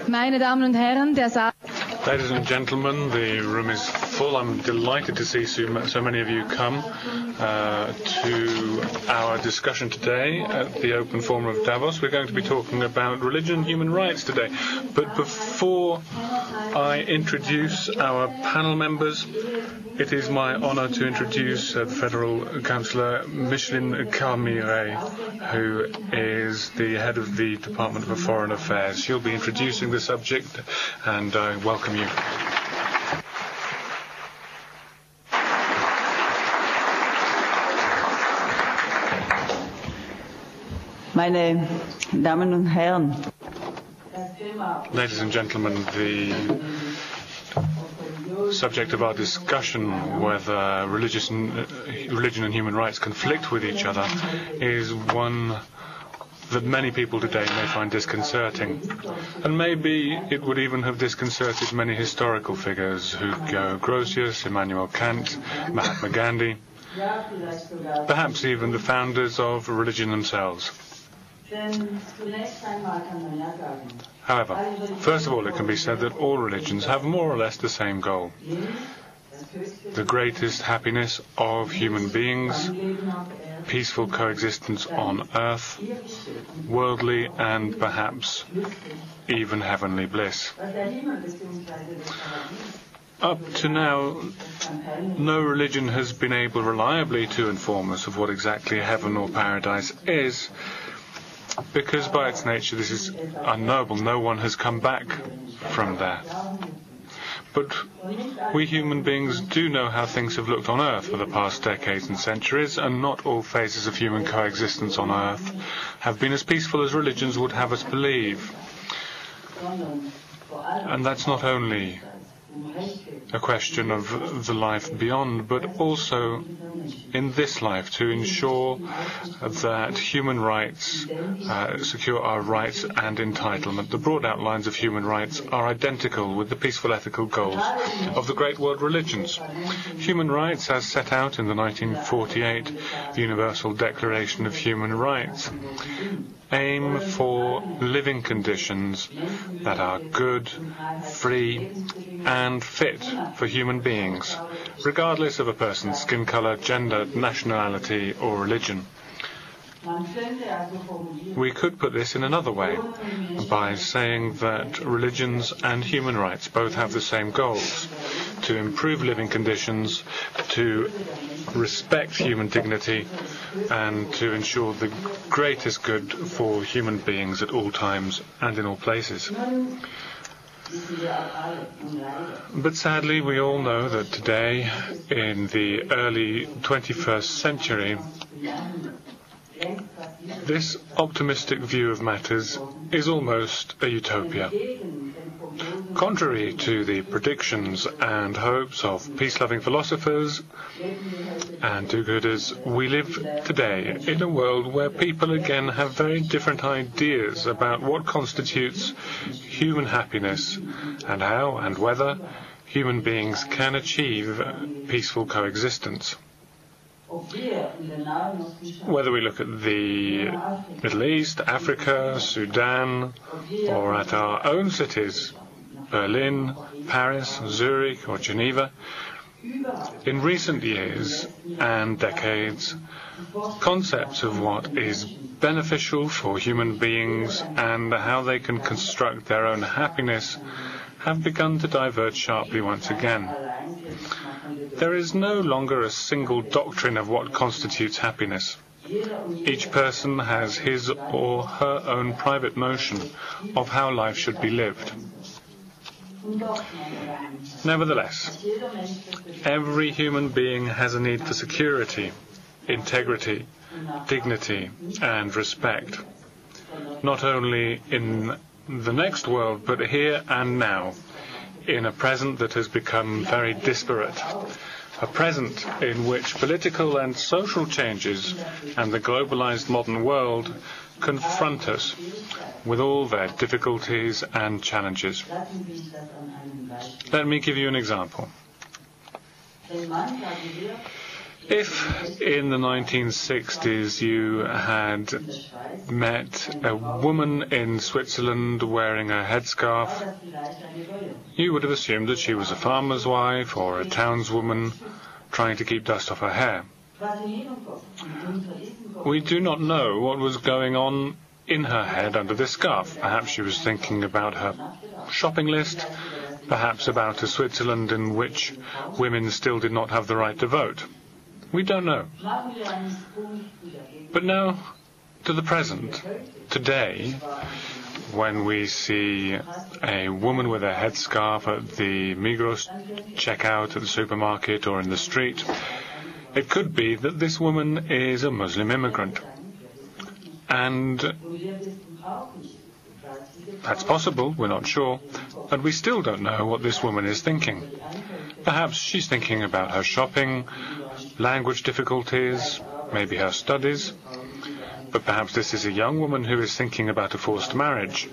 Meine Damen und Herren, der Saal. Ladies and gentlemen, the room is full. I'm delighted to see so many of you come to our discussion today at the Open Forum of Davos. We're going to be talking about religion and human rights today. But before I introduce our panel members, it is my honor to introduce the Federal Councillor Micheline Calmy-Rey, who is the head of the Department for Foreign Affairs. She'll be introducing the subject, and I welcome you. Meine Damen und Herren. Ladies and gentlemen, the subject of our discussion, whether religion and human rights conflict with each other, is one that many people today may find disconcerting. And maybe it would even have disconcerted many historical figures, Hugo Grotius, Immanuel Kant, Mahatma Gandhi, perhaps even the founders of religion themselves. However, first of all, it can be said that all religions have more or less the same goal: the greatest happiness of human beings, peaceful coexistence on earth, worldly and perhaps even heavenly bliss. Up to now, no religion has been able reliably to inform us of what exactly heaven or paradise is, because by its nature this is unknowable. No one has come back from there. But we human beings do know how things have looked on Earth for the past decades and centuries, and not all phases of human coexistence on Earth have been as peaceful as religions would have us believe. And that's not only a question of the life beyond, but also in this life, to ensure that human rights secure our rights and entitlement. The broad outlines of human rights are identical with the peaceful ethical goals of the great world religions. Human rights, as set out in the 1948 Universal Declaration of Human Rights, aim for living conditions that are good, free, and fit for human beings, regardless of a person's skin color, gender, nationality, or religion. We could put this in another way, by saying that religions and human rights both have the same goals: to improve living conditions, to respect human dignity, and to ensure the greatest good for human beings at all times and in all places. But sadly, we all know that today, in the early 21st century, this optimistic view of matters is almost a utopia. Contrary to the predictions and hopes of peace-loving philosophers and do-gooders, we live today in a world where people again have very different ideas about what constitutes human happiness and how and whether human beings can achieve peaceful coexistence. Whether we look at the Middle East, Africa, Sudan, or at our own cities, Berlin, Paris, Zurich, or Geneva, in recent years and decades, concepts of what is beneficial for human beings and how they can construct their own happiness have begun to diverge sharply once again. There is no longer a single doctrine of what constitutes happiness. Each person has his or her own private notion of how life should be lived. Nevertheless, every human being has a need for security, integrity, dignity, and respect, not only in the next world, but here and now, in a present that has become very disparate, a present in which political and social changes and the globalized modern world confront us with all their difficulties and challenges. Let me give you an example. If in the 1960s you had met a woman in Switzerland wearing a headscarf, you would have assumed that she was a farmer's wife or a townswoman trying to keep dust off her hair. We do not know what was going on in her head under this scarf. Perhaps she was thinking about her shopping list, perhaps about a Switzerland in which women still did not have the right to vote. We don't know. But now, to the present, today, when we see a woman with a headscarf at the Migros checkout at the supermarket or in the street, it could be that this woman is a Muslim immigrant. And that's possible, we're not sure, and we still don't know what this woman is thinking. Perhaps she's thinking about her shopping, language difficulties, maybe her studies, but perhaps this is a young woman who is thinking about a forced marriage,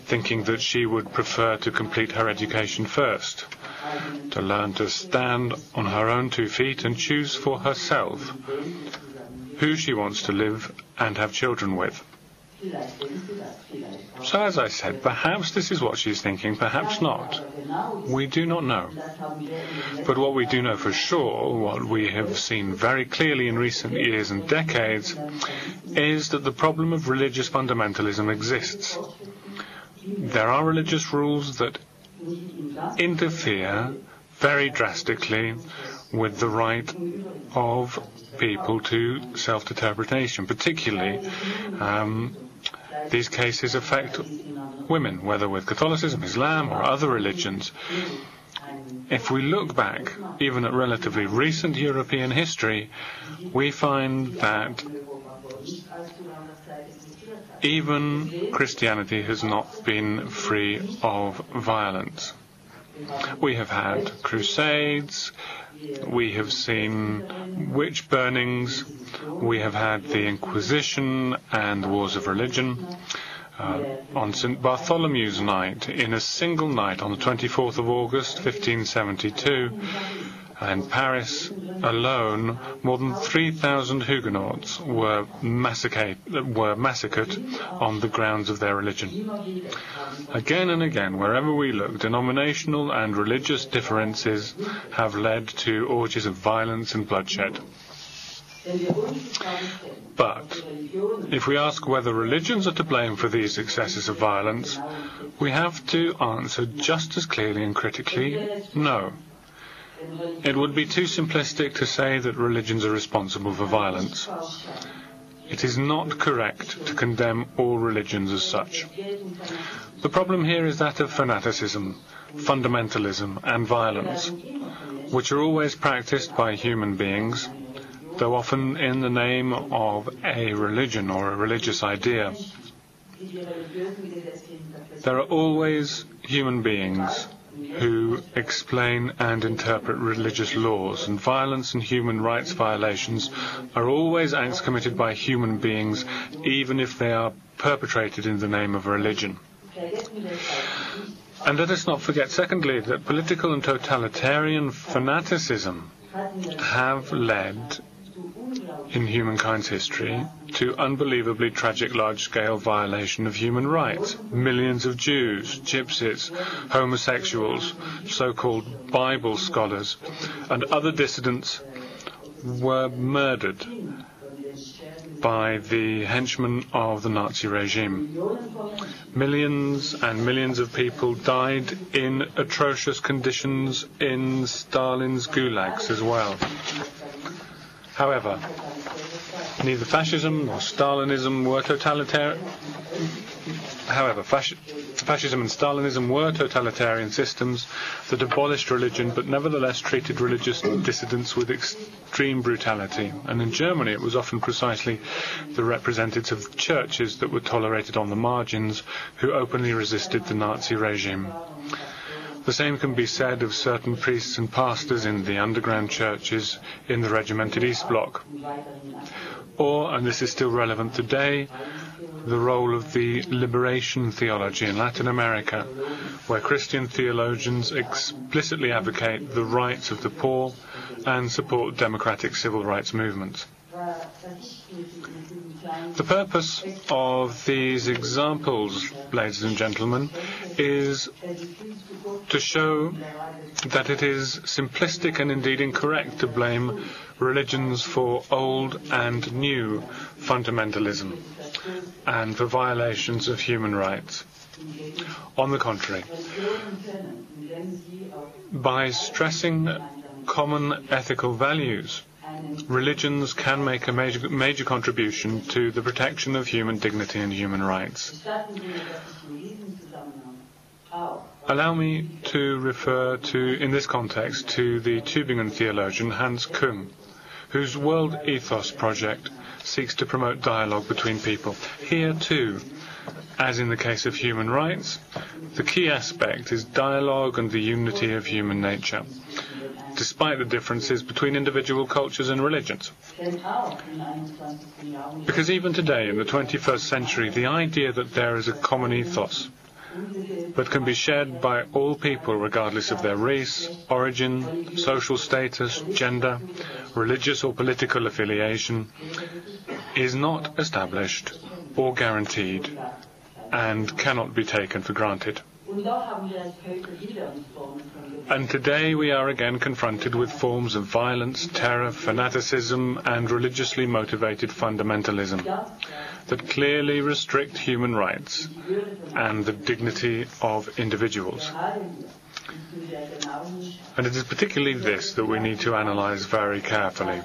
thinking that she would prefer to complete her education first, to learn to stand on her own 2 feet and choose for herself who she wants to live and have children with. So as I said, perhaps this is what she's thinking, perhaps not. We do not know. But what we do know for sure, what we have seen very clearly in recent years and decades, is that the problem of religious fundamentalism exists. There are religious rules that interfere very drastically with the right of people to self-determination. Particularly, these cases affect women, whether with Catholicism, Islam, or other religions. If we look back, even at relatively recent European history, we find that even Christianity has not been free of violence. We have had crusades, we have seen witch burnings, we have had the Inquisition and wars of religion. On St. Bartholomew's night, in a single night on the 24th of August 1572, in Paris alone, more than 3,000 Huguenots were massacred on the grounds of their religion. Again and again, wherever we look, denominational and religious differences have led to orgies of violence and bloodshed. But if we ask whether religions are to blame for these excesses of violence, we have to answer just as clearly and critically, no. It would be too simplistic to say that religions are responsible for violence. It is not correct to condemn all religions as such. The problem here is that of fanaticism, fundamentalism, and violence, which are always practiced by human beings, though often in the name of a religion or a religious idea. There are always human beings who explain and interpret religious laws, and violence and human rights violations are always acts committed by human beings, even if they are perpetrated in the name of religion. And let us not forget, secondly, that political and totalitarian fanaticism have led, in humankind's history, to unbelievably tragic large-scale violation of human rights. Millions of Jews, gypsies, homosexuals, so-called Bible scholars, and other dissidents were murdered by the henchmen of the Nazi regime. Millions and millions of people died in atrocious conditions in Stalin's gulags as well. However, neither fascism nor Stalinism were totalitarian. However, fascism and Stalinism were totalitarian systems that abolished religion, but nevertheless treated religious dissidents with extreme brutality. And in Germany, it was often precisely the representatives of churches that were tolerated on the margins who openly resisted the Nazi regime. The same can be said of certain priests and pastors in the underground churches in the regimented East Bloc. Or, and this is still relevant today, the role of the liberation theology in Latin America, where Christian theologians explicitly advocate the rights of the poor and support democratic civil rights movements. The purpose of these examples, ladies and gentlemen, is to show that it is simplistic and indeed incorrect to blame religions for old and new fundamentalism and for violations of human rights. On the contrary, by stressing common ethical values, religions can make a major contribution to the protection of human dignity and human rights. Allow me to refer in this context, to the Tübingen theologian Hans Küng, whose World Ethos project seeks to promote dialogue between people. Here, too, as in the case of human rights, the key aspect is dialogue and the unity of human nature, despite the differences between individual cultures and religions. Because even today, in the 21st century, the idea that there is a common ethos that can be shared by all people regardless of their race, origin, social status, gender, religious or political affiliation, is not established or guaranteed and cannot be taken for granted. And today we are again confronted with forms of violence, terror, fanaticism and religiously motivated fundamentalism that clearly restrict human rights and the dignity of individuals. And it is particularly this that we need to analyze very carefully.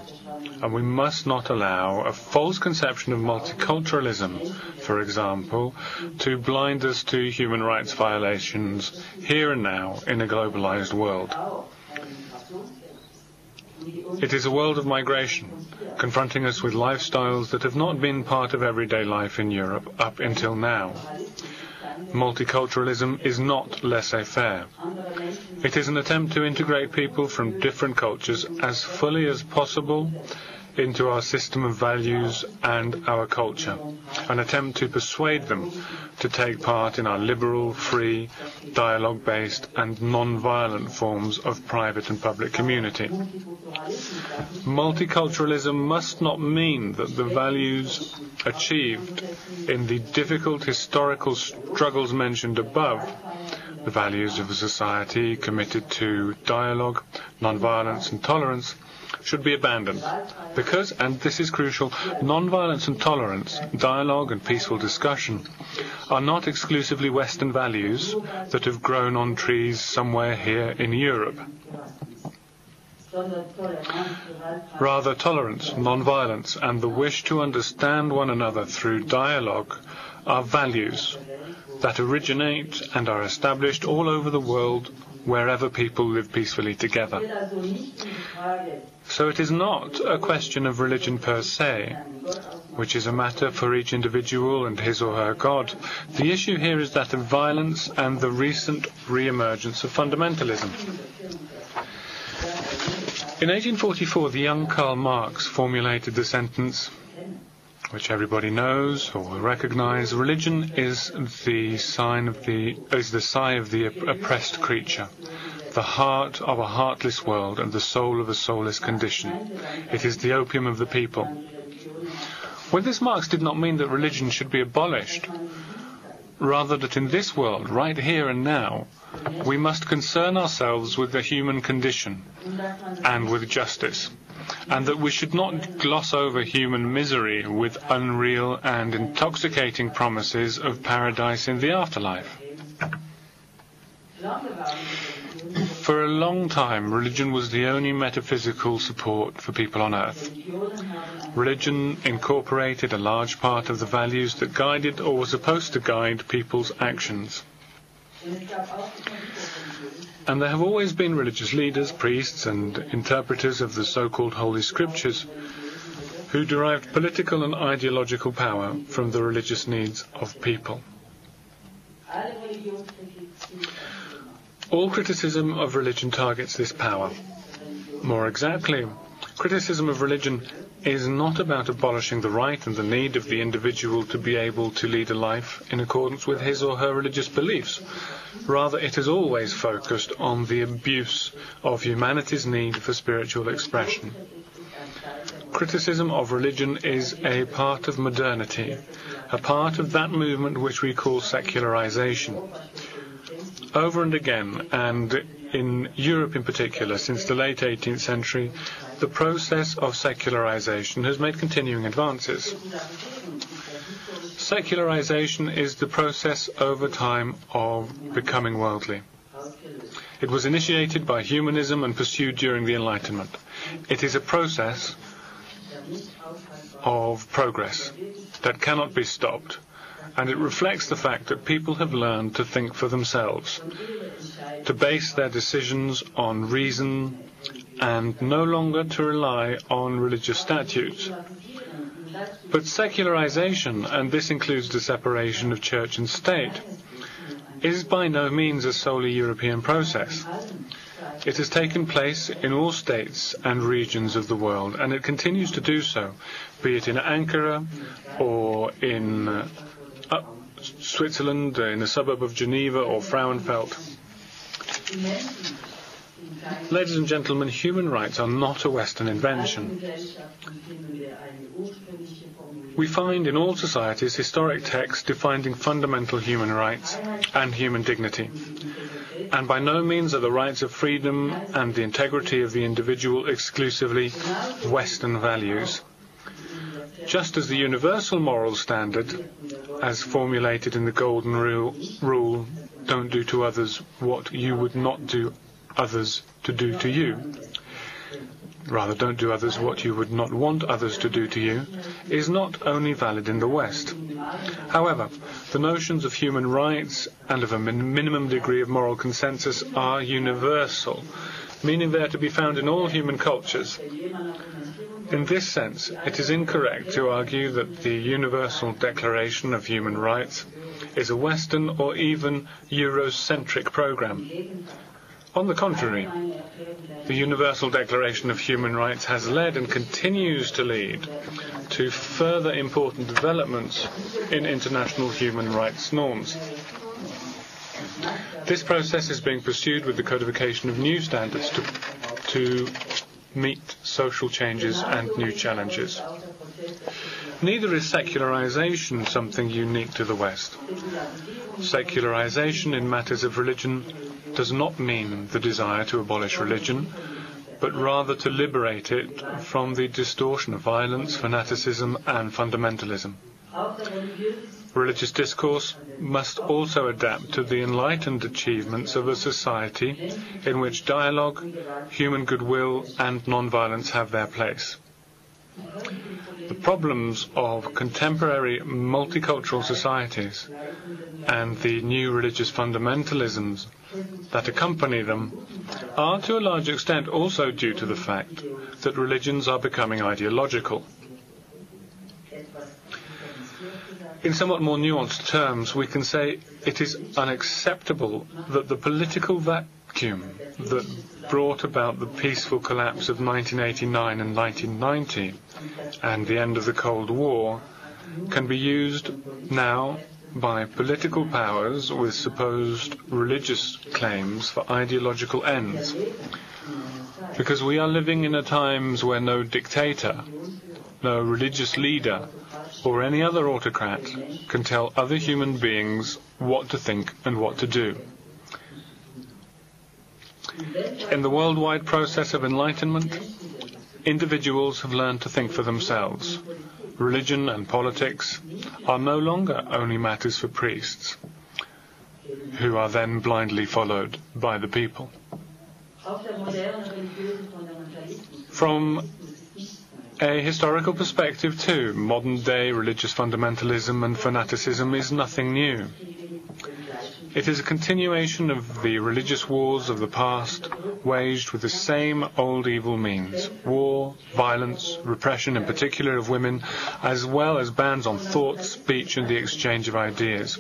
And we must not allow a false conception of multiculturalism, for example, to blind us to human rights violations here and now in a globalized world. It is a world of migration, confronting us with lifestyles that have not been part of everyday life in Europe up until now. Multiculturalism is not laissez-faire. It is an attempt to integrate people from different cultures as fully as possible into our system of values and our culture, an attempt to persuade them to take part in our liberal, free, dialogue-based and non-violent forms of private and public community. Multiculturalism must not mean that the values achieved in the difficult historical struggles mentioned above, the values of a society committed to dialogue, non-violence and tolerance, should be abandoned. Because, and this is crucial, non-violence and tolerance, dialogue and peaceful discussion are not exclusively Western values that have grown on trees somewhere here in Europe. Rather, tolerance, non-violence and the wish to understand one another through dialogue are values that originate and are established all over the world wherever people live peacefully together. So it is not a question of religion per se, which is a matter for each individual and his or her God. The issue here is that of violence and the re-emergence of fundamentalism. In 1844, the young Karl Marx formulated the sentence, which everybody knows or will recognize: religion is the sigh of the oppressed creature, the heart of a heartless world and the soul of a soulless condition. It is the opium of the people. With this, Marx did not mean that religion should be abolished. Rather, that in this world, right here and now, we must concern ourselves with the human condition and with justice, and that we should not gloss over human misery with unreal and intoxicating promises of paradise in the afterlife. For a long time, religion was the only metaphysical support for people on earth. Religion incorporated a large part of the values that guided or were supposed to guide people's actions. And there have always been religious leaders, priests and interpreters of the so-called Holy Scriptures who derived political and ideological power from the religious needs of people. All criticism of religion targets this power. More exactly, Criticism of religion is not about abolishing the right and the need of the individual to be able to lead a life in accordance with his or her religious beliefs. Rather, it is always focused on the abuse of humanity's need for spiritual expression. Criticism of religion is a part of modernity, a part of that movement which we call secularization. Over and again, and in Europe in particular, since the late 18th century, the process of secularization has made continuing advances. Secularization is the process over time of becoming worldly. It was initiated by humanism and pursued during the Enlightenment. It is a process of progress that cannot be stopped, and it reflects the fact that people have learned to think for themselves, to base their decisions on reason, and no longer to rely on religious statutes. But secularization, and this includes the separation of church and state, is by no means a solely European process. It has taken place in all states and regions of the world, and it continues to do so, be it in Ankara or in Switzerland, in the suburb of Geneva or Frauenfeld. Ladies and gentlemen, human rights are not a Western invention. We find in all societies historic texts defining fundamental human rights and human dignity. And by no means are the rights of freedom and the integrity of the individual exclusively Western values. Just as the universal moral standard, as formulated in the Golden Rule, don't do to others what you would not do others to do to you, rather don't do others what you would not want others to do to you, is not only valid in the West. However, the notions of human rights and of a minimum degree of moral consensus are universal, meaning they are to be found in all human cultures. In this sense, it is incorrect to argue that the Universal Declaration of Human Rights is a Western or even Eurocentric program. On the contrary, the Universal Declaration of Human Rights has led and continues to lead to further important developments in international human rights norms. This process is being pursued with the codification of new standards to meet social changes and new challenges. Neither is secularization something unique to the West. Secularization in matters of religion does not mean the desire to abolish religion, but rather to liberate it from the distortion of violence, fanaticism, and fundamentalism. Religious discourse must also adapt to the enlightened achievements of a society in which dialogue, human goodwill, and non-violence have their place. The problems of contemporary multicultural societies and the new religious fundamentalisms that accompany them are to a large extent also due to the fact that religions are becoming ideological. In somewhat more nuanced terms, we can say it is unacceptable that the political vacuum that brought about the peaceful collapse of 1989 and 1990 and the end of the Cold War can be used now by political powers with supposed religious claims for ideological ends. Because we are living in times where no dictator, no religious leader, or any other autocrat can tell other human beings what to think and what to do. In the worldwide process of enlightenment, individuals have learned to think for themselves. Religion and politics are no longer only matters for priests, who are then blindly followed by the people. From a historical perspective too, modern-day religious fundamentalism and fanaticism is nothing new. It is a continuation of the religious wars of the past, waged with the same old evil means: war, violence, repression in particular of women, as well as bans on thought, speech and the exchange of ideas.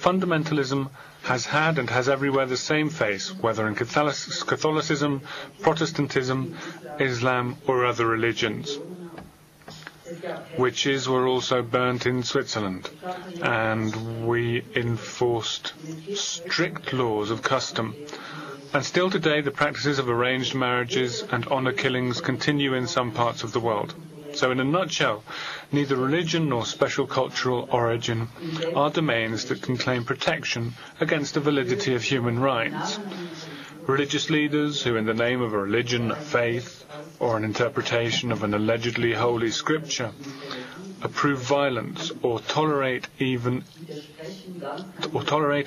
Fundamentalism has had and has everywhere the same face, whether in Catholicism, Protestantism, Islam or other religions. Witches were also burnt in Switzerland, and we enforced strict laws of custom. And still today the practices of arranged marriages and honour killings continue in some parts of the world. So in a nutshell, neither religion nor special cultural origin are domains that can claim protection against the validity of human rights. Religious leaders who, in the name of a religion, a faith, or an interpretation of an allegedly holy scripture, approve violence or tolerate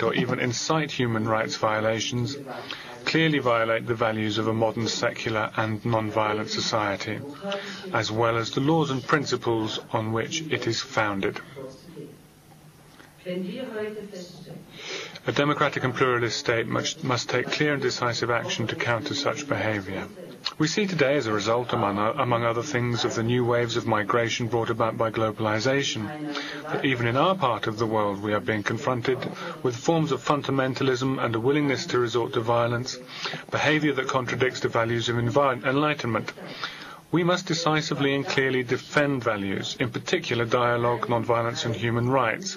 or even incite human rights violations, clearly violate the values of a modern secular and non-violent society, as well as the laws and principles on which it is founded. A democratic and pluralist state must take clear and decisive action to counter such behaviour. We see today, as a result, among other things, of the new waves of migration brought about by globalization, that even in our part of the world we are being confronted with forms of fundamentalism and a willingness to resort to violence, behaviour that contradicts the values of enlightenment. We must decisively and clearly defend values, in particular dialogue, non-violence and human rights.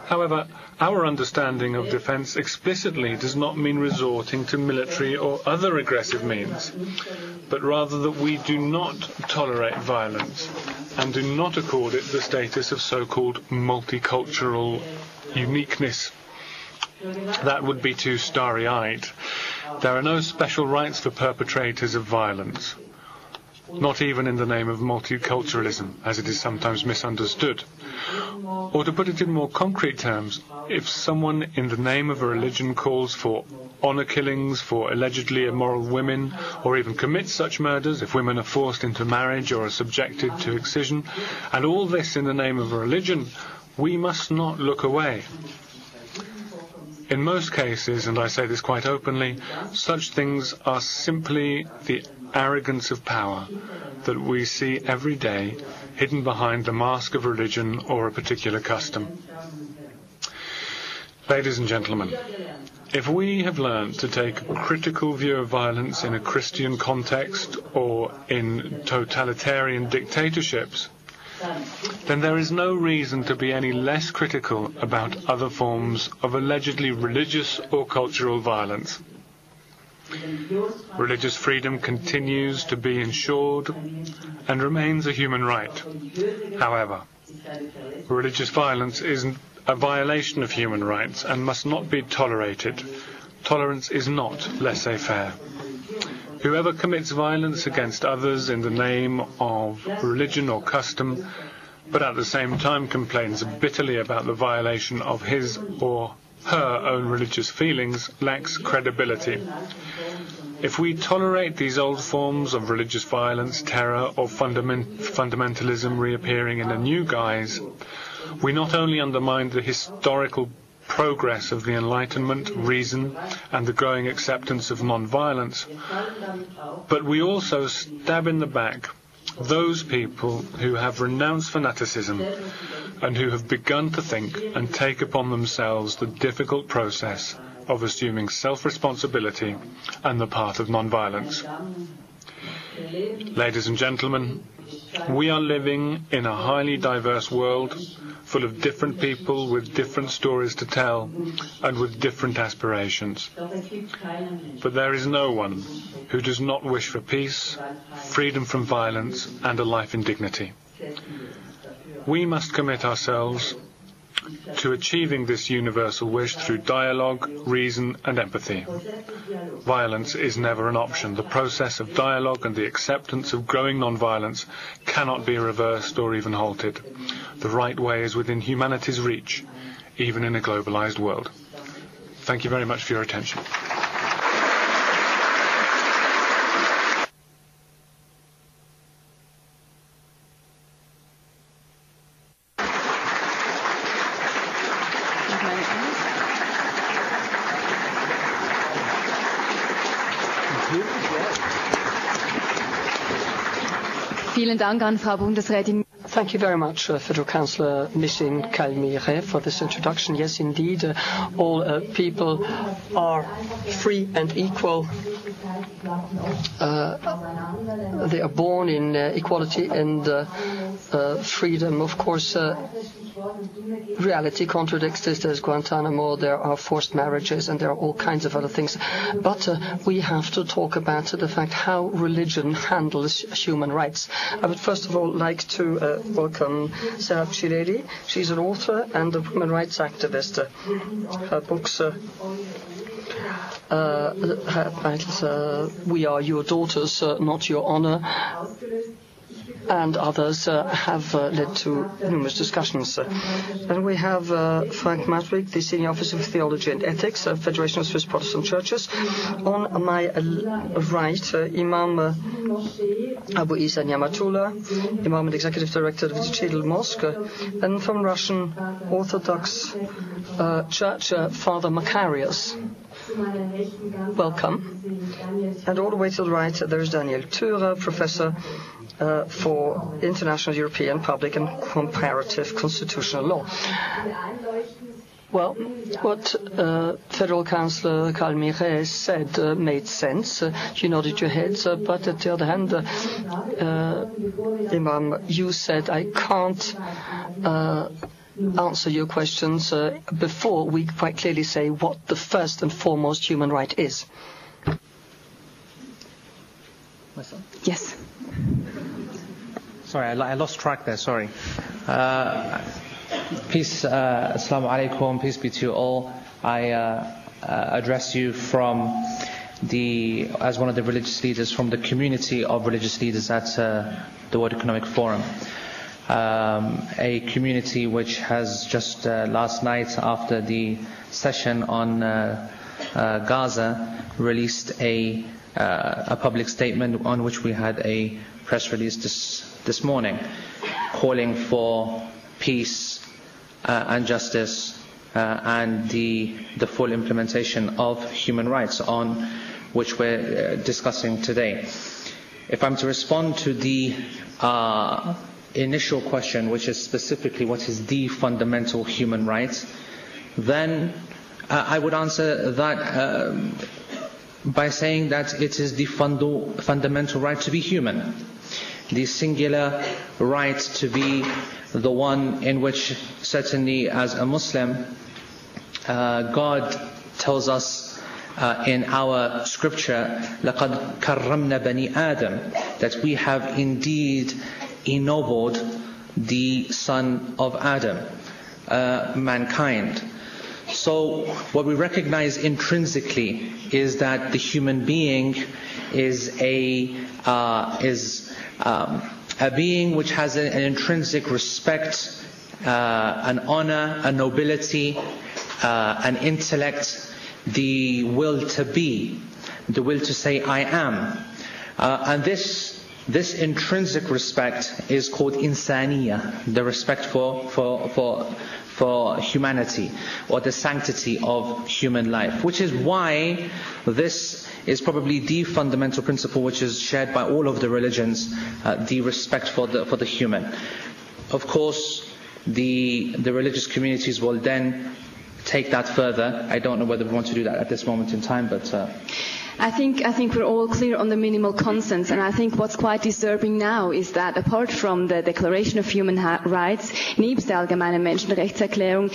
However, our understanding of defence explicitly does not mean resorting to military or other aggressive means, but rather that we do not tolerate violence and do not accord it the status of so-called multicultural uniqueness. That would be too starry-eyed. There are no special rights for perpetrators of violence, not even in the name of multiculturalism, as it is sometimes misunderstood. Or to put it in more concrete terms, if someone in the name of a religion calls for honour killings for allegedly immoral women, or even commits such murders if women are forced into marriage or are subjected to excision, and all this in the name of a religion, we must not look away. In most cases, and I say this quite openly, such things are simply the arrogance of power that we see every day hidden behind the mask of religion or a particular custom. Ladies and gentlemen, if we have learned to take a critical view of violence in a Christian context or in totalitarian dictatorships, then there is no reason to be any less critical about other forms of allegedly religious or cultural violence. Religious freedom continues to be ensured and remains a human right. However, religious violence is a violation of human rights and must not be tolerated. Tolerance is not laissez-faire. Whoever commits violence against others in the name of religion or custom, but at the same time complains bitterly about the violation of his or her own religious feelings, lacks credibility. If we tolerate these old forms of religious violence, terror or fundamentalism reappearing in a new guise, we not only undermine the historical progress of the Enlightenment, reason and the growing acceptance of non-violence, but we also stab in the back those people who have renounced fanaticism and who have begun to think and take upon themselves the difficult process of assuming self-responsibility and the path of non-violence. Ladies and gentlemen, we are living in a highly diverse world full of different people with different stories to tell and with different aspirations. But there is no one who does not wish for peace, freedom from violence and a life in dignity. We must commit ourselves to achieving this universal wish through dialogue, reason and empathy. Violence is never an option. The process of dialogue and the acceptance of growing non-violence cannot be reversed or even halted. The right way is within humanity's reach, even in a globalized world. Thank you very much for your attention. Vielen Dank an Frau Bundesrätin. Thank you very much, Federal Councillor Missing Calmy-Rey, for this introduction. Yes, indeed, all people are free and equal. They are born in equality and freedom. Of course, reality contradicts this. There's Guantanamo, there are forced marriages, and there are all kinds of other things. But we have to talk about the fact how religion handles human rights. I would first of all like to welcome Sarah Chileli. She's an author and a human rights activist. Her books, her titles, We Are Your Daughters, Not Your Honor, and others have led to numerous discussions. And we have Frank Matwick, the Senior Officer of Theology and Ethics, Federation of Swiss Protestant Churches. On my right, Imam Abu Isa Niamatullah, Imam and Executive Director of the Chidal Mosque, and from Russian Orthodox Church, Father Macarius. Welcome. And all the way to the right, there is Daniel Thurer, Professor for International European Public and Comparative Constitutional Law. Well, what Federal Councillor Calmy-Rey said made sense. You nodded your heads, but on the other hand, Imam, you said I can't answer your questions before we quite clearly say what the first and foremost human right is. Yes. Sorry, I lost track there, sorry. Peace, assalamu alaikum, peace be to you all. I address you as one of the religious leaders from the community of religious leaders at the World Economic Forum. A community which has just last night, after the session on Gaza, released a public statement on which we had a press release this morning, calling for peace and justice and the full implementation of human rights, on which we're discussing today. If I'm to respond to the initial question, which is specifically what is the fundamental human right, then I would answer that by saying that it is the fundamental right to be human, the singular right to be the one in which, certainly as a Muslim, God tells us in our scripture, لَقَدْ كَرَّمْنَا بَنِي آدَمَ, that we have indeed ennobled the son of Adam, mankind. So what we recognize intrinsically is that the human being is a being which has an intrinsic respect, an honor, a nobility, an intellect, the will to be, the will to say I am, and this intrinsic respect is called insaniya, the respect for humanity, or the sanctity of human life, which is why this is probably the fundamental principle which is shared by all of the religions, the respect for the human. Of course, the religious communities will then take that further. I don't know whether we want to do that at this moment in time, but I think we're all clear on the minimal consents, and I think what's quite disturbing now is that apart from the Declaration of Human Rights, nebst der allgemeinen Menschenrechtserklärung,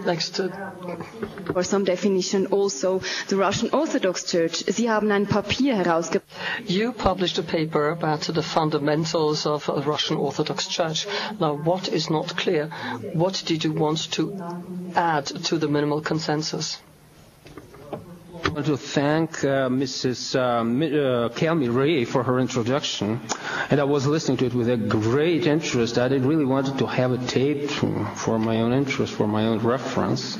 next for some definition also the Russian Orthodox Church, Sie haben ein Papier herausgebracht. You published a paper about the fundamentals of the Russian Orthodox Church. Now, what is not clear? What did you want to add to the minimal consensus? I want to thank Mrs. Calmy-Rey for her introduction, and I was listening to it with a great interest. I really wanted to have it taped for my own interest, for my own reference.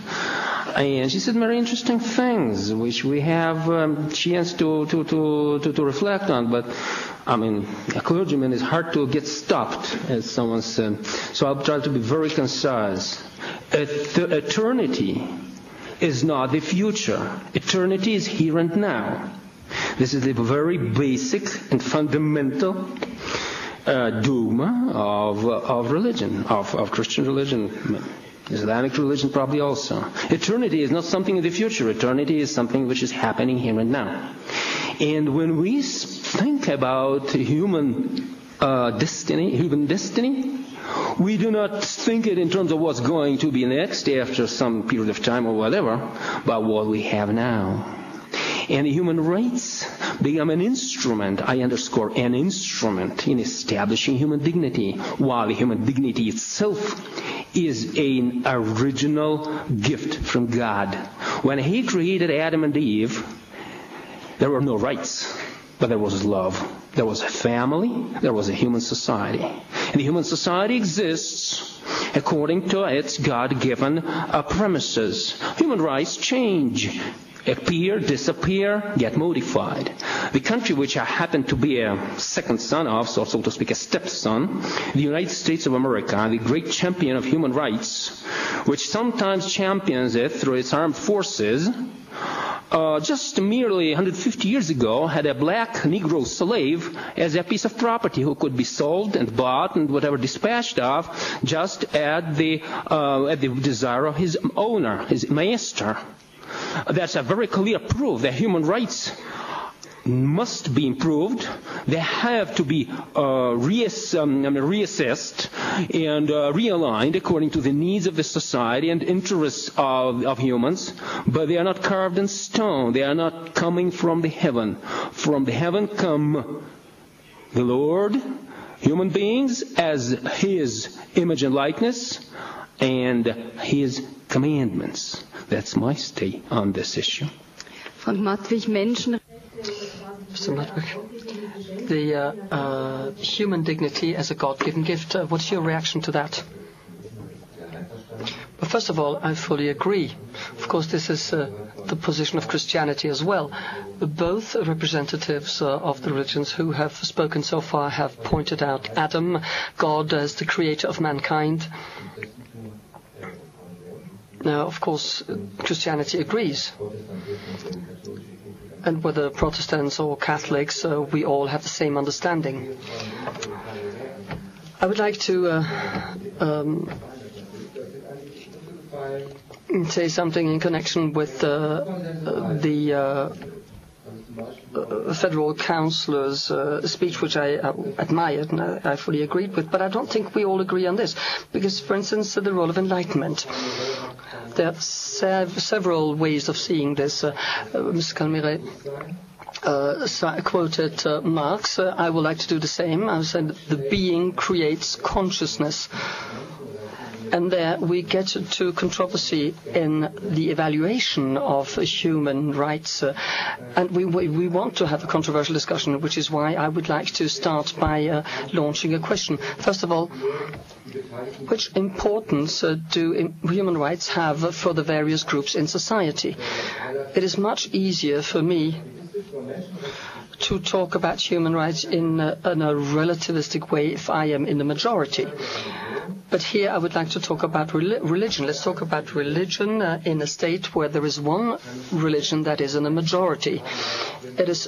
And she said very interesting things, which we have a chance to reflect on. But I mean, a clergyman is hard to get stopped, as someone said. So I'll try to be very concise. Eternity is not the future. Eternity is here and now. This is a very basic and fundamental dogma of religion, of Christian religion, Islamic religion probably also. Eternity is not something in the future. Eternity is something which is happening here and now. And when we think about human destiny, we do not think it in terms of what's going to be next after some period of time or whatever, but what we have now. And human rights become an instrument, I underscore, an instrument in establishing human dignity, while human dignity itself is an original gift from God. When He created Adam and Eve, there were no rights, but there was love. There was a family, there was a human society. And the human society exists according to its God-given premises. Human rights change, appear, disappear, get modified. The country which I happen to be a second son of, so to speak a stepson, the United States of America, the great champion of human rights, which sometimes champions it through its armed forces, just merely 150 years ago had a black Negro slave as a piece of property who could be sold and bought and whatever dispatched of just at the desire of his owner, his master. That's a very clear proof that human rights must be improved. They have to be reassessed and realigned according to the needs of the society and interests of humans. But they are not carved in stone. They are not coming from the heaven. From the heaven come the Lord, human beings as His image and likeness, and His commandments. That's my stay on this issue. Frank Matwig, Menschen. Mr. Matwig, the human dignity as a God-given gift. What's your reaction to that? Well, first of all, I fully agree. Of course, this is the position of Christianity as well. Both representatives of the religions who have spoken so far have pointed out Adam, God as the creator of mankind. Now, of course, Christianity agrees. And whether Protestants or Catholics, we all have the same understanding. I would like to say something in connection with the federal councillor's speech, which I admired and I fully agreed with, but I don't think we all agree on this. Because, for instance, the role of enlightenment. There are several ways of seeing this. Mr. Calmy-Rey quoted Marx. I would like to do the same. I said the being creates consciousness. And there we get to controversy in the evaluation of human rights. And we want to have a controversial discussion, which is why I would like to start by launching a question. First of all, which importance do human rights have for the various groups in society? It is much easier for me to talk about human rights in a relativistic way if I am in the majority. But here I would like to talk about religion. Let's talk about religion in a state where there is one religion that is in a majority. It is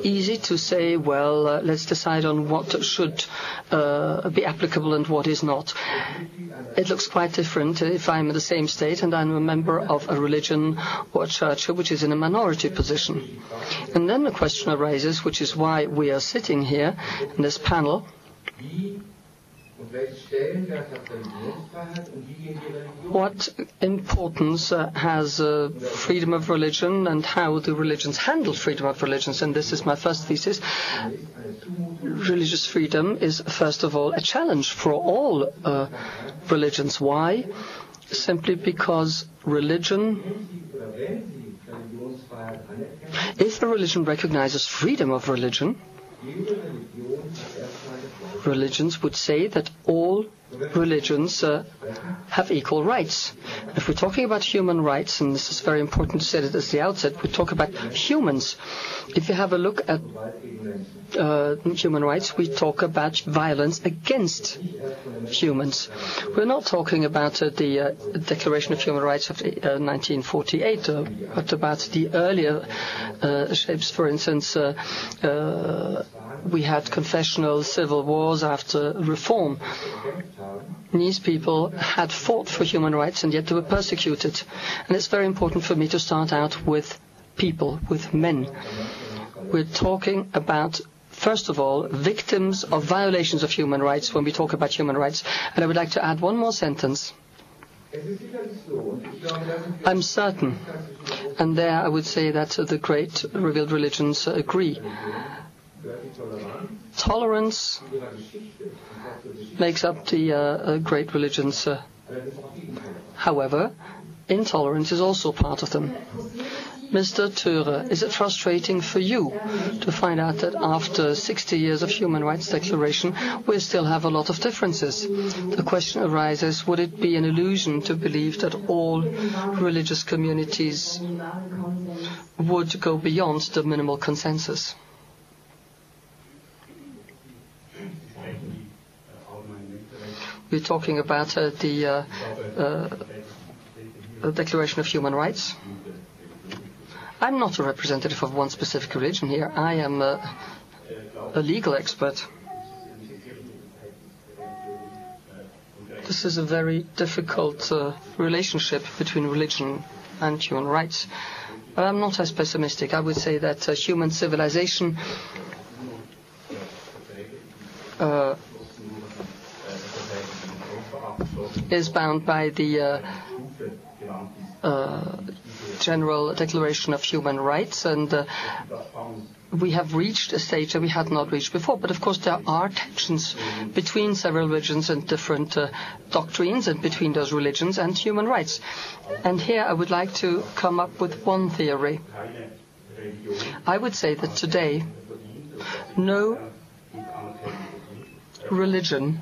easy to say, well, let's decide on what should be applicable and what is not. It looks quite different if I'm in the same state and I'm a member of a religion or a church which is in a minority position. And then the question arises, which is why we are sitting here in this panel. What importance has freedom of religion and how the religions handle freedom of religions? And this is my first thesis. Religious freedom is, first of all, a challenge for all religions. Why? Simply because if a religion recognizes freedom of religion, religions would say that all religions have equal rights. if we're talking about human rights, and this is very important to say that at the outset, we talk about humans. If you have a look at human rights, we talk about violence against humans. We're not talking about the Declaration of Human Rights of 1948, but about the earlier shapes. For instance, we had confessional civil wars after reform. These people had fought for human rights, and yet they were persecuted. And it's very important for me to start out with people, with men. We're talking about, first of all, victims of violations of human rights when we talk about human rights. And I would like to add one more sentence. I'm certain, and there I would say that the great revealed religions agree. Tolerance makes up the great religions. However, intolerance is also part of them. Mr. Theurer, is it frustrating for you to find out that after 60 years of human rights declaration, we still have a lot of differences? The question arises, would it be an illusion to believe that all religious communities would go beyond the minimal consensus? We're talking about the Declaration of Human Rights. I'm not a representative of one specific religion here. I am a legal expert. This is a very difficult relationship between religion and human rights. But I'm not as pessimistic. I would say that human civilization is bound by the General Declaration of Human Rights, and we have reached a stage that we had not reached before. But of course there are tensions between several religions and different doctrines, and between those religions and human rights. And here I would like to come up with one theory. I would say that today no religion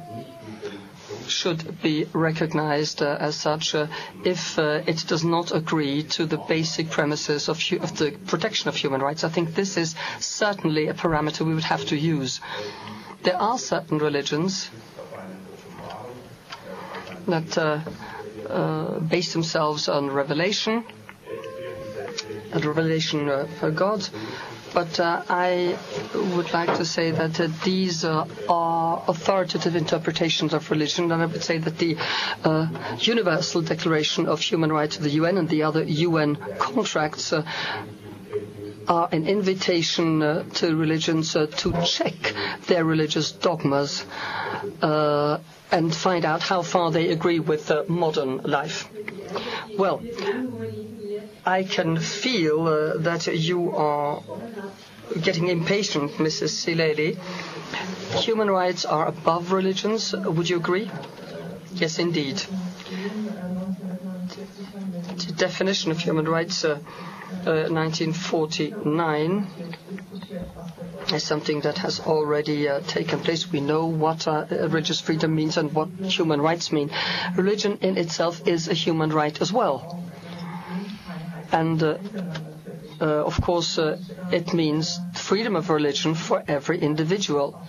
should be recognized as such if it does not agree to the basic premises of the protection of human rights. I think this is certainly a parameter we would have to use. There are certain religions that base themselves on revelation, and revelation of God. But I would like to say that these are authoritative interpretations of religion, and I would say that the Universal Declaration of Human Rights of the UN and the other UN contracts are an invitation to religions to check their religious dogmas and find out how far they agree with modern life. Well, I can feel that you are getting impatient, Mrs. Sileli. Human rights are above religions. Would you agree? Yes, indeed. The definition of human rights, 1949, is something that has already taken place. We know what religious freedom means and what human rights mean. Religion in itself is a human right as well. And of course, it means freedom of religion for every individual.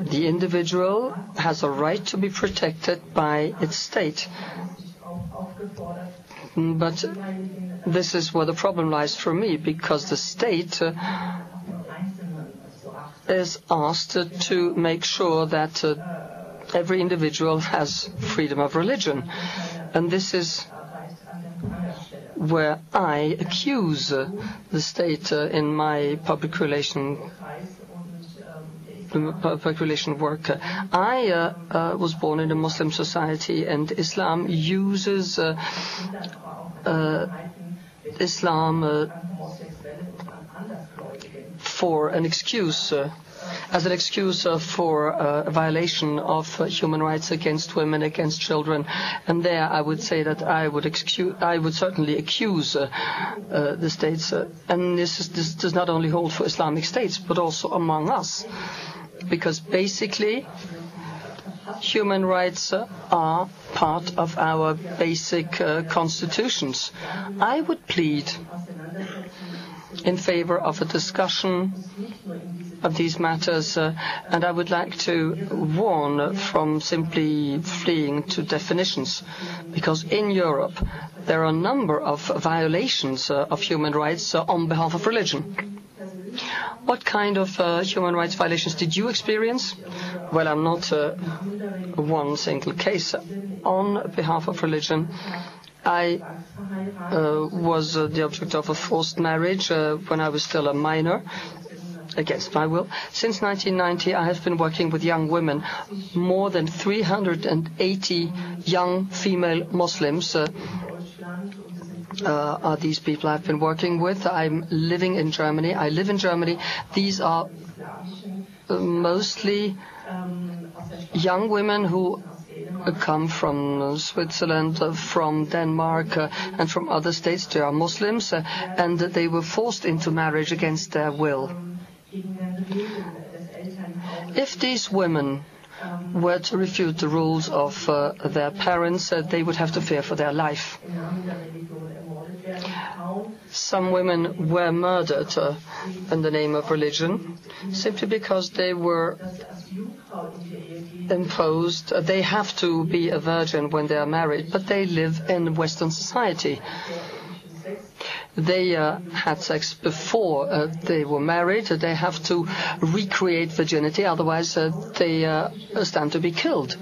The individual has a right to be protected by its state. But this is where the problem lies for me, because the state is asked to make sure that every individual has freedom of religion. And this is where I accuse the state in my public relation work. I was born in a Muslim society, and Islam uses Islam for an excuse. As an excuse for a violation of human rights against women, against children. And there I would say that I would certainly accuse the states. And this does not only hold for Islamic states, but also among us. Because basically human rights are part of our basic constitutions. I would plead in favor of a discussion of these matters, and I would like to warn from simply fleeing to definitions, because in Europe there are a number of violations of human rights on behalf of religion. What kind of human rights violations did you experience? Well, I'm not one single case. On behalf of religion, I was the object of a forced marriage when I was still a minor, against my will. Since 1990, I have been working with young women. More than 380 young female Muslims are these people I've been working with. I'm living in Germany. I live in Germany. These are mostly young women who come from Switzerland, from Denmark, and from other states. They are Muslims, and they were forced into marriage against their will. If these women were to refute the rules of their parents, they would have to fear for their life. Some women were murdered in the name of religion simply because they were imposed. They have to be a virgin when they are married, but they live in Western society. They had sex before they were married. They have to recreate virginity, otherwise they stand to be killed.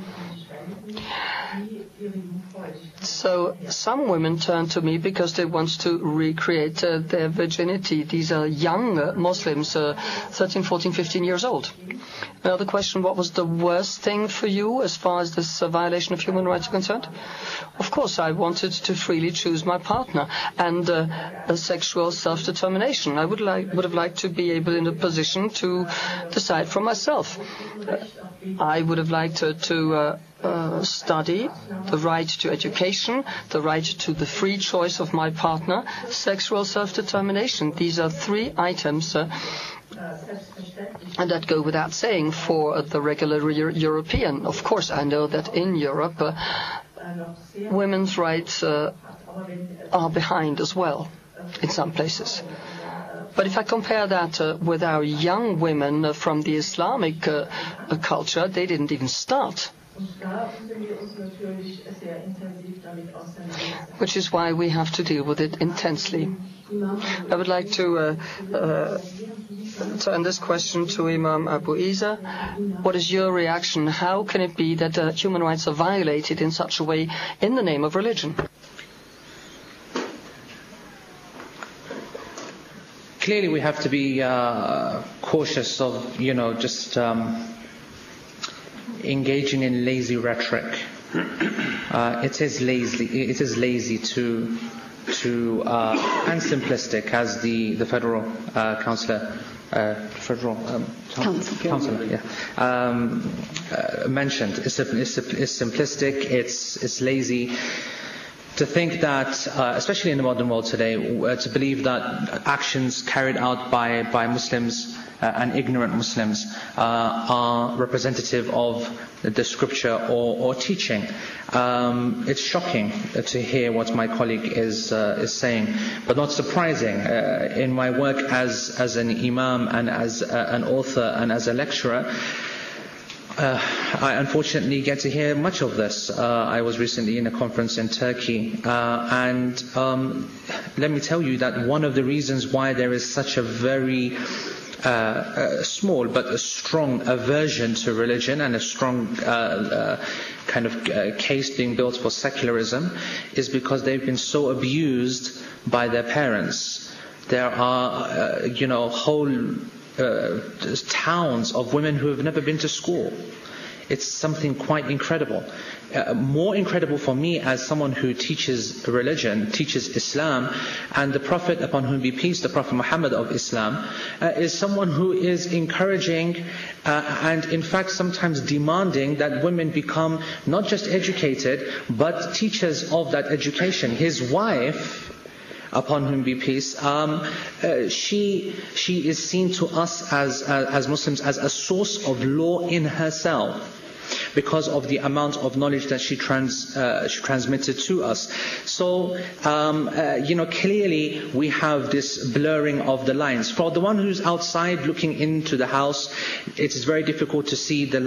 So some women turn to me because they want to recreate their virginity. These are young Muslims, 13, 14, 15 years old. Another question, what was the worst thing for you as far as this violation of human rights are concerned? Of course, I wanted to freely choose my partner and a sexual self-determination. I would have liked to be able in a position to decide for myself. I would have liked to study, the right to education, the right to the free choice of my partner, sexual self-determination. These are three items and that go without saying for the regular European. Of course, I know that in Europe, women's rights are behind as well in some places. But if I compare that with our young women from the Islamic culture, they didn't even start. Which is why we have to deal with it intensely. I would like to turn this question to Imam Abu Isa. What is your reaction? How can it be that human rights are violated in such a way in the name of religion? Clearly, we have to be cautious of, just engaging in lazy rhetoric. It is lazy to and simplistic, as the federal councillor, mentioned. It's simplistic. It's lazy. To think that, especially in the modern world today, to believe that actions carried out by Muslims and ignorant Muslims are representative of the scripture or teaching. It's shocking to hear what my colleague is saying, but not surprising. In my work as an imam and as an author and as a lecturer, I unfortunately get to hear much of this. I was recently in a conference in Turkey, and let me tell you that one of the reasons why there is such a very small but a strong aversion to religion and a strong kind of case being built for secularism is because they've been so abused by their parents. There are, whole towns of women who have never been to school. It's something quite incredible. More incredible for me as someone who teaches religion, teaches Islam, and the Prophet, upon whom be peace, the Prophet Muhammad of Islam, is someone who is encouraging and in fact sometimes demanding that women become not just educated but teachers of that education. His wife, upon whom be peace, she is seen to us as Muslims as a source of law in herself. because of the amount of knowledge that she transmitted to us. So, clearly we have this blurring of the lines. For the one who's outside looking into the house, it is very difficult to see the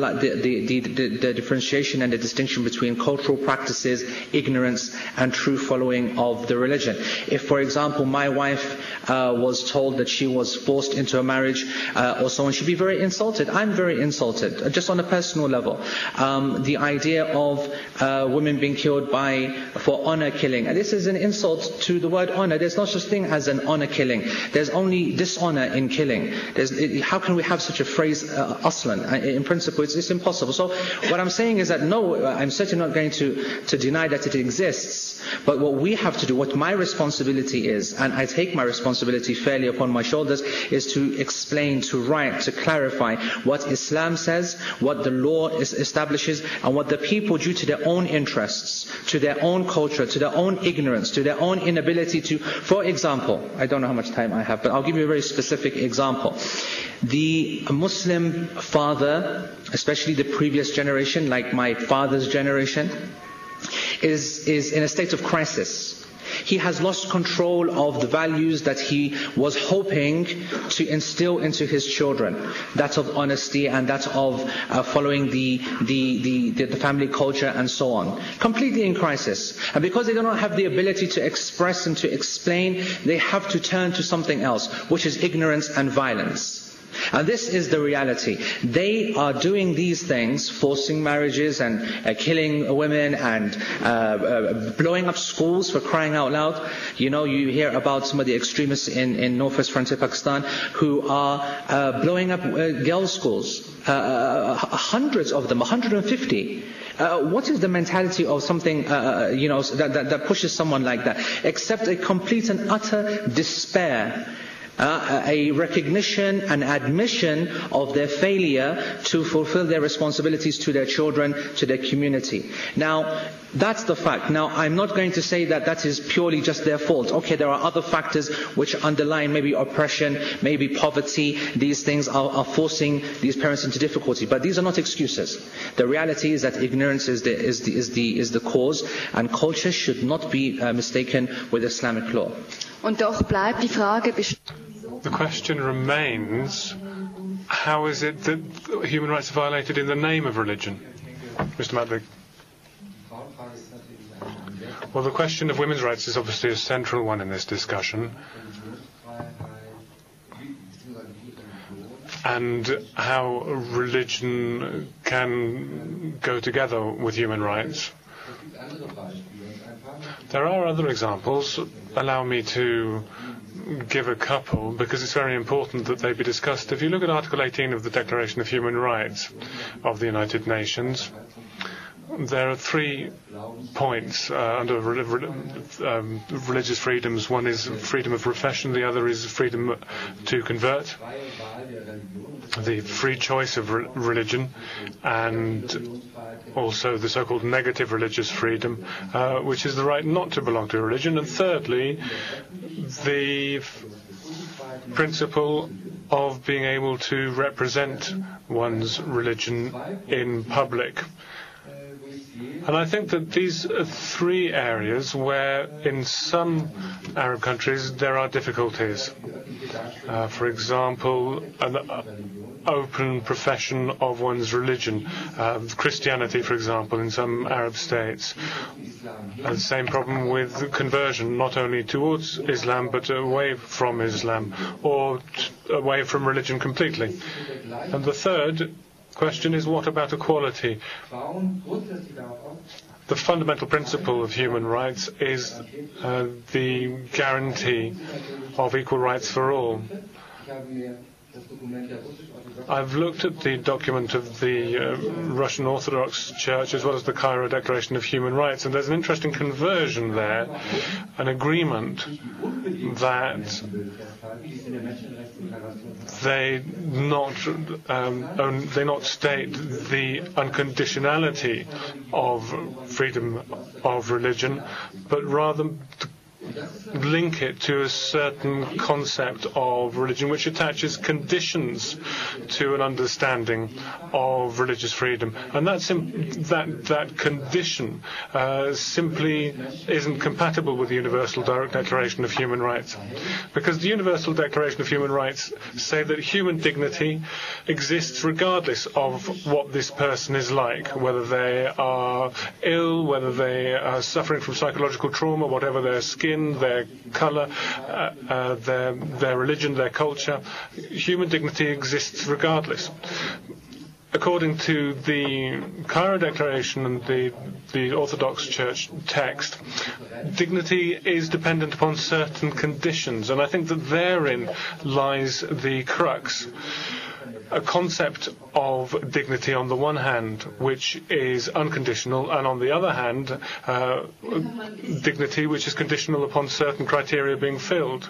differentiation and the distinction between cultural practices, ignorance, and true following of the religion. If, for example, my wife was told that she was forced into a marriage or so on, she'd be very insulted. I'm very insulted, just on a personal level. The idea of women being killed for honor killing. This is an insult to the word honor. There's no such thing as an honor killing. There's only dishonor in killing. How can we have such a phrase, aslan? In principle, it's impossible. So what I'm saying is that no, I'm certainly not going to deny that it exists. But what we have to do, what my responsibility is, and I take my responsibility fairly upon my shoulders, is to explain, to write, to clarify what Islam says, what the law establishes, and what the people, due to their own interests, to their own culture, to their own ignorance, to their own inability to, for example, I don't know how much time I have, but I'll give you a very specific example. The Muslim father, especially the previous generation, like my father's generation, is in a state of crisis. He has lost control of the values that he was hoping to instill into his children, that of honesty and that of following the family culture and so on. Completely in crisis. And because they do not have the ability to express and to explain, they have to turn to something else, which is ignorance and violence. And this is the reality. They are doing these things, forcing marriages and killing women and blowing up schools, for crying out loud. You hear about some of the extremists in northwest frontier Pakistan who are blowing up girls' schools. Hundreds of them, 150. What is the mentality of something, that pushes someone like that? Except a complete and utter despair. A recognition and admission of their failure to fulfill their responsibilities to their children, to their community. Now, that's the fact. Now, I'm not going to say that is purely just their fault. Okay, there are other factors which underline maybe oppression, maybe poverty. These things are forcing these parents into difficulty. But these are not excuses. The reality is that ignorance is the cause, and culture should not be mistaken with Islamic law. Und doch bleibt die Frage The question remains, how is it that human rights are violated in the name of religion? Mr. Madvig. Well, the question of women's rights is obviously a central one in this discussion. And how religion can go together with human rights. There are other examples. Allow me to give a couple, because it's very important that they be discussed. If you look at Article 18 of the Declaration of Human Rights of the United Nations, there are 3 points under religious freedoms. One is freedom of profession, the other is freedom to convert, the free choice of religion, and also the so-called negative religious freedom, which is the right not to belong to a religion. And thirdly, the principle of being able to represent one's religion in public. And I think that these are 3 areas where in some Arab countries there are difficulties. For example, an open profession of one's religion. Christianity, for example, in some Arab states. And the same problem with conversion, not only towards Islam, but away from Islam, or away from religion completely. And the third question is, what about equality? The fundamental principle of human rights is the guarantee of equal rights for all. I've looked at the document of the Russian Orthodox Church as well as the Cairo Declaration of Human Rights, and there's an interesting conversion there, an agreement that they not state the unconditionality of freedom of religion, but rather link it to a certain concept of religion which attaches conditions to an understanding of religious freedom. And that condition simply isn't compatible with the Universal Declaration of Human Rights. Because the Universal Declaration of Human Rights say that human dignity exists regardless of what this person is like, whether they are ill, whether they are suffering from psychological trauma, whatever their skin, their colour, their religion, their culture. Human dignity exists regardless. According to the Cairo Declaration and the Orthodox Church text, dignity is dependent upon certain conditions, and I think that therein lies the crux. A concept of dignity on the one hand, which is unconditional, and on the other hand, dignity which is conditional upon certain criteria being filled.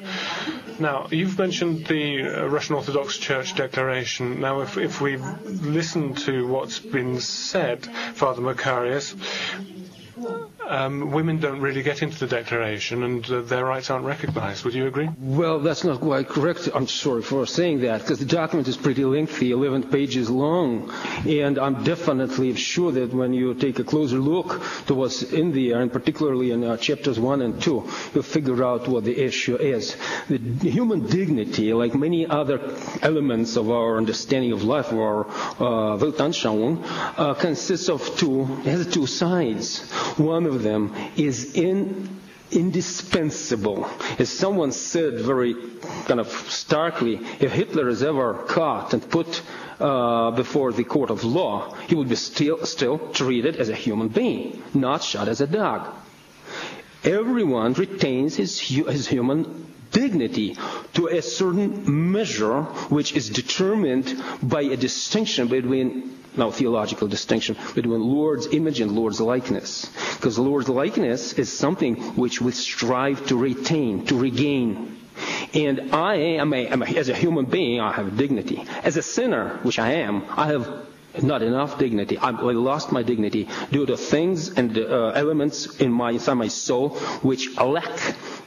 Now, you've mentioned the Russian Orthodox Church declaration. Now, if we listen to what's been said, Father Macarius, women don't really get into the declaration and their rights aren't recognized. Would you agree? Well, that's not quite correct. I'm sorry for saying that, because the document is pretty lengthy, 11 pages long, and I'm definitely sure that when you take a closer look to what's in there, and particularly in chapters 1 and 2, you'll figure out what the issue is. The human dignity, like many other elements of our understanding of life, or Weltanschauung, consists of has two sides. One of them is indispensable. As someone said very kind of starkly, if Hitler is ever caught and put before the court of law, he would be still treated as a human being, not shot as a dog. Everyone retains his human dignity to a certain measure, which is determined by a distinction between theological distinction between Lord's image and Lord's likeness. Because Lord's likeness is something which we strive to retain, to regain. And I am as a human being, I have dignity. As a sinner, which I am, I have not enough dignity. I lost my dignity due to things and elements inside my soul which lack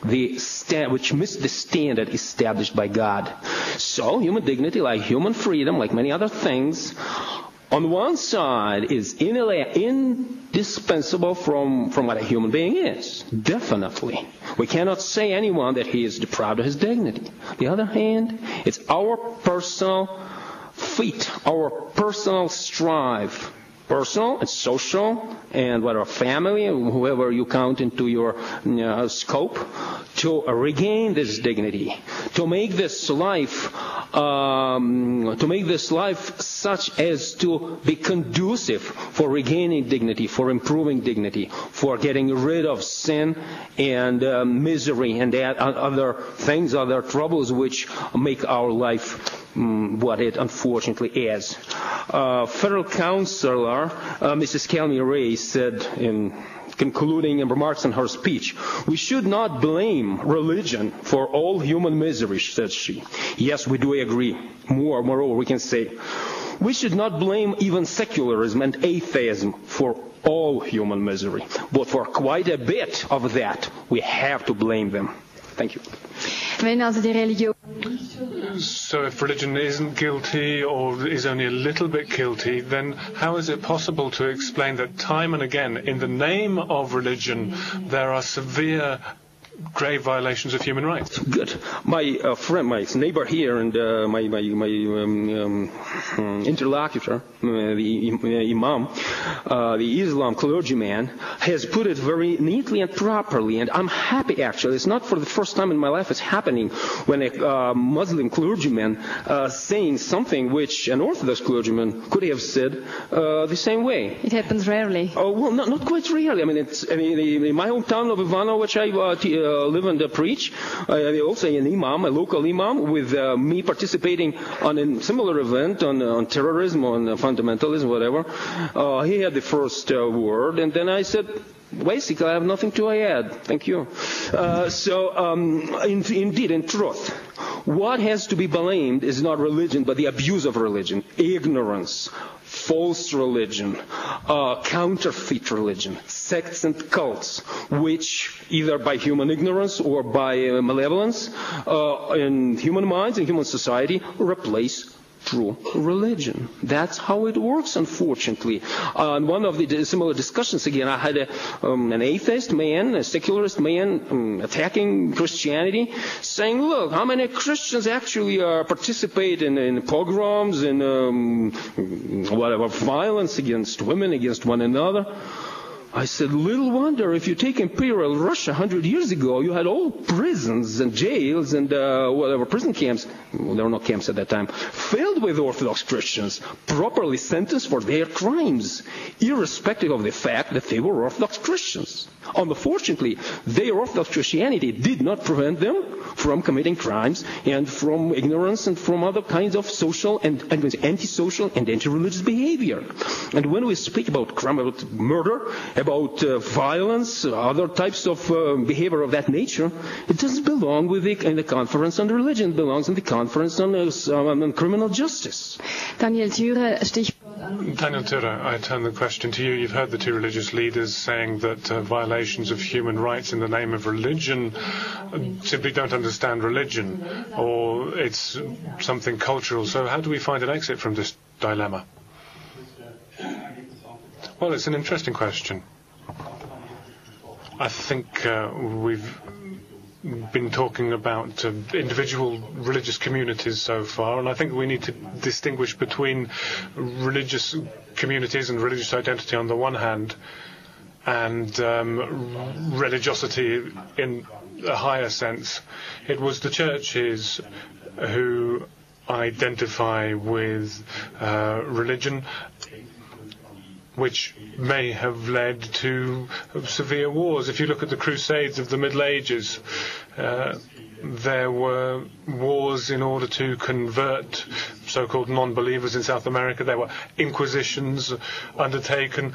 which miss the standard established by God. So human dignity, like human freedom, like many other things, on one side is indispensable from what a human being is. Definitely. We cannot say anyone that he is deprived of his dignity. On the other hand, it's our personal feat, our personal strive, personal and social, and whether family, whoever you count into your scope, to regain this dignity, to make this life such as to be conducive for regaining dignity, for improving dignity, for getting rid of sin and misery and other things, other troubles which make our life what it unfortunately is. Federal Councillor Mrs. Calmy-Rey said in concluding remarks in her speech, "We should not blame religion for all human misery," said she. Yes, we do agree. Moreover, we can say, we should not blame even secularism and atheism for all human misery. But for quite a bit of that, we have to blame them. Thank you. So if religion isn't guilty or is only a little bit guilty, then how is it possible to explain that time and again, in the name of religion, there are severe, grave violations of human rights? Good. My friend, my neighbor here, and my interlocutor, the Imam, the Islam clergyman, has put it very neatly and properly, and I'm happy actually. It's not for the first time in my life it's happening when a Muslim clergyman saying something which an Orthodox clergyman could have said the same way. It happens rarely. Oh, well, not quite rarely. In my hometown of Ivano, which I live and preach, also an imam, a local imam, with me participating on a similar event on terrorism, on fundamentalism, whatever. He had the first word, and then I said, basically, I have nothing to add. Thank you. Indeed, in truth, what has to be blamed is not religion, but the abuse of religion, ignorance, false religion, counterfeit religion, sects and cults, which either by human ignorance or by malevolence in human minds, in human society, replace true religion. That's how it works, unfortunately. In one of the similar discussions, again, I had an atheist man, a secularist man, attacking Christianity, saying, look, how many Christians actually participate in pogroms and whatever, violence against women, against one another? I said, little wonder, if you take Imperial Russia 100 years ago, you had all prisons and jails and whatever, prison camps, well, there were no camps at that time, filled with Orthodox Christians, properly sentenced for their crimes, irrespective of the fact that they were Orthodox Christians. Unfortunately, their Orthodox Christianity did not prevent them from committing crimes and from ignorance and from other kinds of social and antisocial and anti-religious behavior. And when we speak about crime, about murder, about violence, other types of behavior of that nature, it doesn't belong in the conference on religion. It belongs in the conference on criminal justice. Daniel Thürer, Stichwort. Daniel Thürer, I turn the question to you. You've heard the two religious leaders saying that violations of human rights in the name of religion simply don't understand religion, or it's something cultural. So how do we find an exit from this dilemma? Well, it's an interesting question. I think we've been talking about individual religious communities so far, and I think we need to distinguish between religious communities and religious identity on the one hand, and religiosity in a higher sense. It was the churches who identify with religion, which may have led to severe wars. If you look at the Crusades of the Middle Ages, there were wars in order to convert so-called non-believers in South America. There were inquisitions undertaken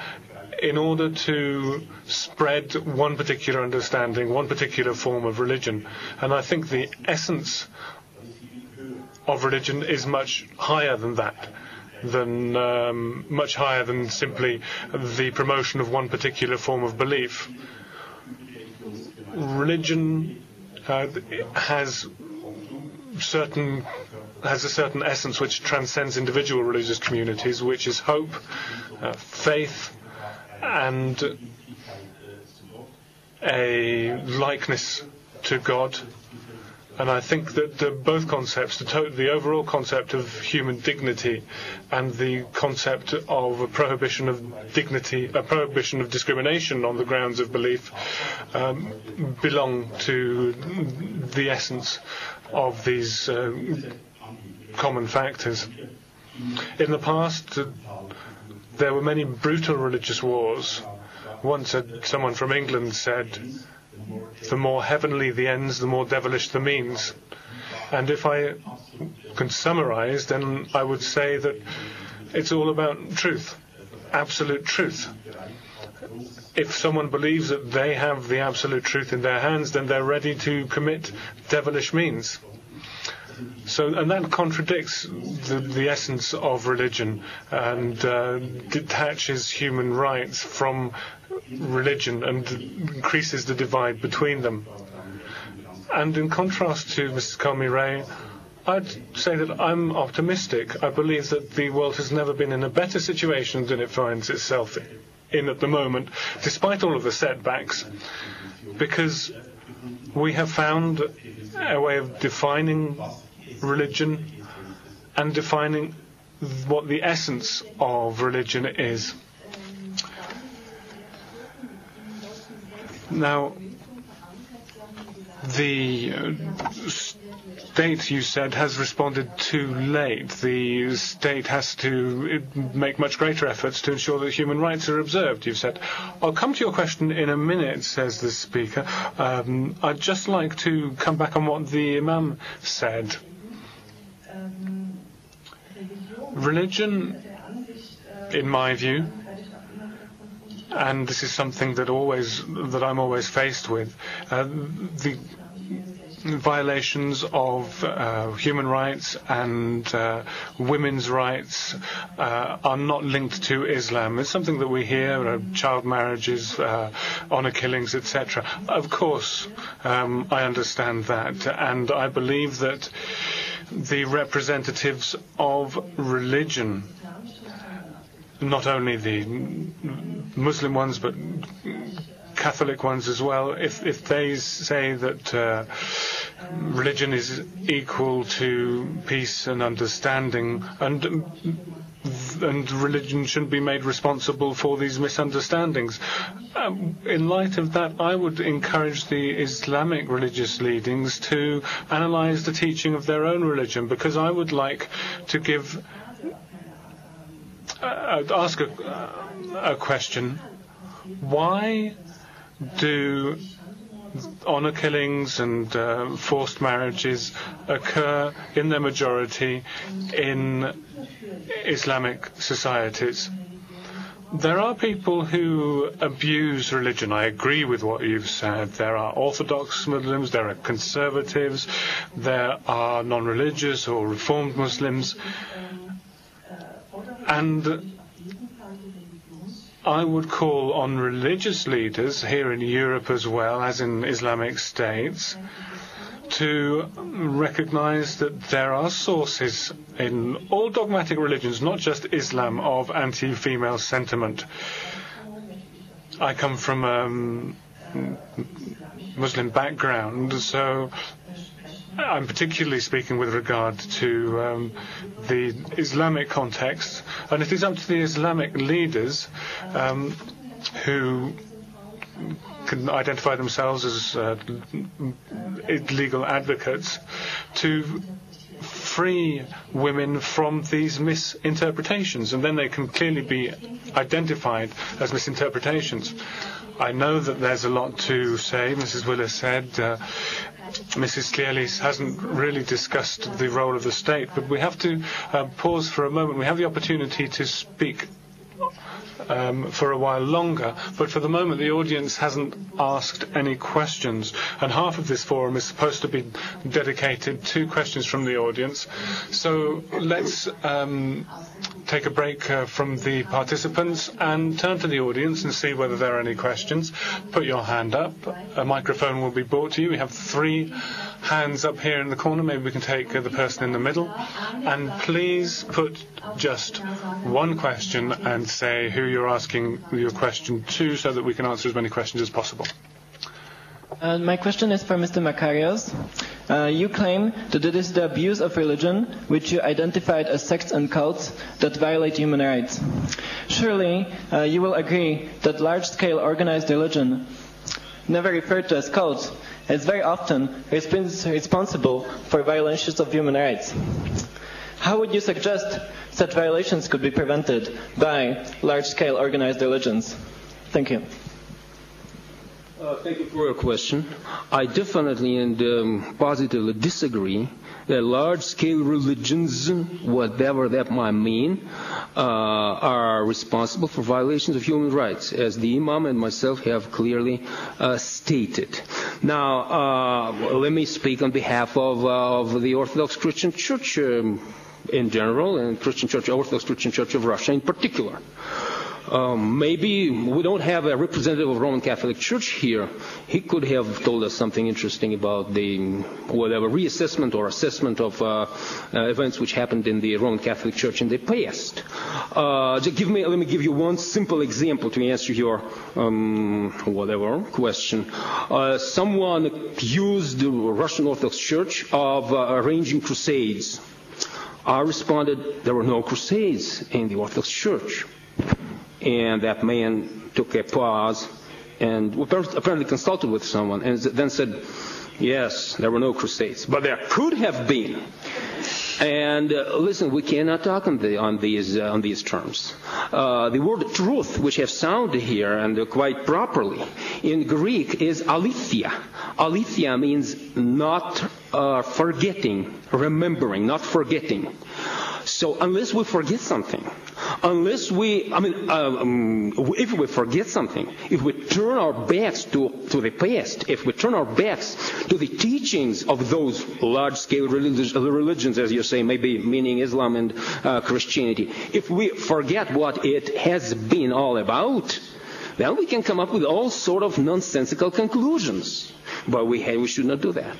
in order to spread one particular understanding, one particular form of religion. And I think the essence of religion is much higher than that. Much higher than simply the promotion of one particular form of belief. Religion has a certain essence which transcends individual religious communities, which is hope, faith, and a likeness to God. And I think that both concepts, the overall concept of human dignity and the concept of a prohibition of dignity, a prohibition of discrimination on the grounds of belief, belong to the essence of these common factors. In the past, there were many brutal religious wars. Once someone from England said, the more heavenly the ends, the more devilish the means. And if I can summarize, then I would say that it's all about truth, absolute truth. If someone believes that they have the absolute truth in their hands, then they're ready to commit devilish means. And that contradicts the essence of religion and detaches human rights from religion and increases the divide between them. And in contrast to Mrs. Calmy-Rey, I'd say that I'm optimistic. I believe that the world has never been in a better situation than it finds itself in at the moment, despite all of the setbacks, because we have found a way of defining religion and defining what the essence of religion is. Now, the state, you said, has responded too late. The state has to make much greater efforts to ensure that human rights are observed, you've said. I'll come to your question in a minute, says the speaker. I'd just like to come back on what the Imam said. Religion, in my view, and this is something that I'm always faced with, the violations of human rights and women's rights are not linked to Islam. It's something that we hear, child marriages, honor killings, etc. Of course, I understand that, and I believe that the representatives of religion, not only the Muslim ones, but Catholic ones as well, if they say that religion is equal to peace and understanding, and religion shouldn't be made responsible for these misunderstandings. In light of that, I would encourage the Islamic religious leadings to analyze the teaching of their own religion, because I would like to ask a question. Why do honor killings and forced marriages occur in their majority in Islamic societies? There are people who abuse religion. I agree with what you've said. There are Orthodox Muslims, there are conservatives, there are non-religious or reformed Muslims. And I would call on religious leaders here in Europe as well as in Islamic states to recognize that there are sources in all dogmatic religions, not just Islam, of anti-female sentiment. I come from a Muslim background, so I'm particularly speaking with regard to the Islamic context, and it is up to the Islamic leaders who can identify themselves as legal advocates to free women from these misinterpretations, and then they can clearly be identified as misinterpretations. I know that there's a lot to say. Mrs. Willis said Mrs. Clearlis hasn't really discussed the role of the state, but we have to pause for a moment. We have the opportunity to speak for a while longer, but for the moment the audience hasn't asked any questions, and half of this forum is supposed to be dedicated to questions from the audience. So let's take a break from the participants and turn to the audience and see whether there are any questions. Put your hand up. A microphone will be brought to you. We have 3 hands up here in the corner. Maybe we can take the person in the middle. And please put just one question and say who you're asking your question to, so that we can answer as many questions as possible. My question is for Mr. Makarios. You claim that it is the abuse of religion, which you identified as sects and cults, that violate human rights. Surely you will agree that large-scale organized religion, never referred to as cults, is very often responsible for violations of human rights. How would you suggest such violations could be prevented by large-scale organized religions? Thank you. Thank you for your question. I definitely and positively disagree that large-scale religions, whatever that might mean, are responsible for violations of human rights, as the Imam and myself have clearly stated. Now, let me speak on behalf of the Orthodox Christian Church in general, and Orthodox Christian Church of Russia in particular. Maybe we don't have a representative of Roman Catholic Church here. He could have told us something interesting about the reassessment or assessment of events which happened in the Roman Catholic Church in the past. Let me give you one simple example to answer your question. Someone accused the Russian Orthodox Church of arranging crusades. I responded, there were no crusades in the Orthodox Church. And that man took a pause and apparently consulted with someone and then said, yes, there were no crusades, but there could have been. And listen, we cannot talk on these terms. The word truth, which have sounded here and quite properly in Greek, is aletheia. Aletheia means not forgetting, remembering, not forgetting. So unless we forget something, Unless if we forget something, if we turn our backs to the past, if we turn our backs to the teachings of those large-scale religions, as you say, maybe meaning Islam and Christianity, if we forget what it has been all about, then we can come up with all sort of nonsensical conclusions. But we should not do that.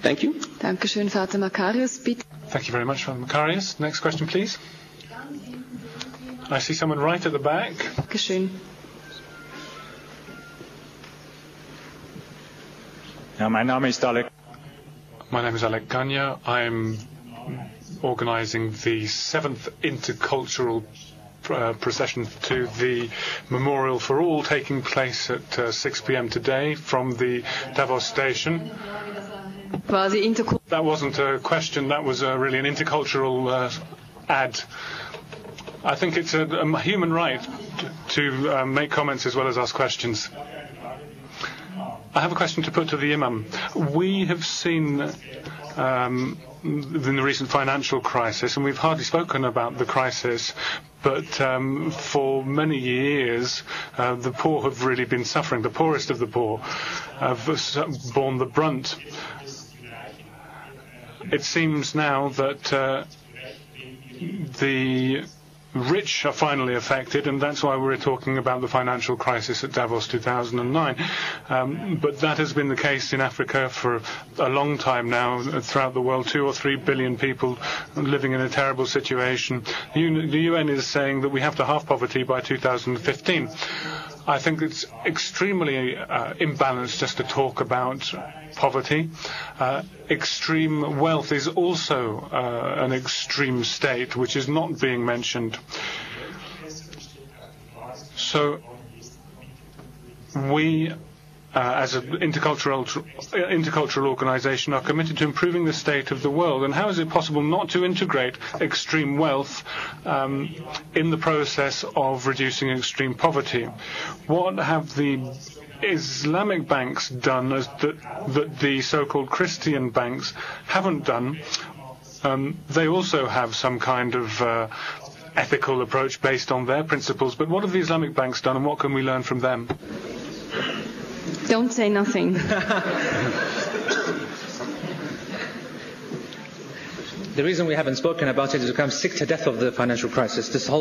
Thank you. Dankeschön, Vater Makarios. Bitte. Thank you very much, Father Makarios. Next question, please. I see someone right at the back. Dankeschön. Ja, mein Name ist Alec. My name is Alec Ganya. I'm organizing the 7th intercultural procession to the Memorial for All, taking place at 6 p.m. today from the Davos station. That wasn't a question, that was really an intercultural ad. I think it's a human right to make comments as well as ask questions. I have a question to put to the Imam. We have seen in the recent financial crisis, and we've hardly spoken about the crisis, but for many years the poor have really been suffering. The poorest of the poor have borne the brunt. It seems now that the rich are finally affected, and that's why we're talking about the financial crisis at Davos 2009. But that has been the case in Africa for a long time now, throughout the world. 2 or 3 billion people living in a terrible situation. The UN is saying that we have to halve poverty by 2015. I think it's extremely imbalanced just to talk about poverty. Extreme wealth is also an extreme state, which is not being mentioned. So we, as an intercultural organization, are committed to improving the state of the world. And how is it possible not to integrate extreme wealth in the process of reducing extreme poverty? What have the Islamic banks done that the so-called Christian banks haven't done? They also have some kind of ethical approach based on their principles, but what have the Islamic banks done, and what can we learn from them? Don't say nothing. The reason we haven't spoken about it is because I'm sick to death of the financial crisis. The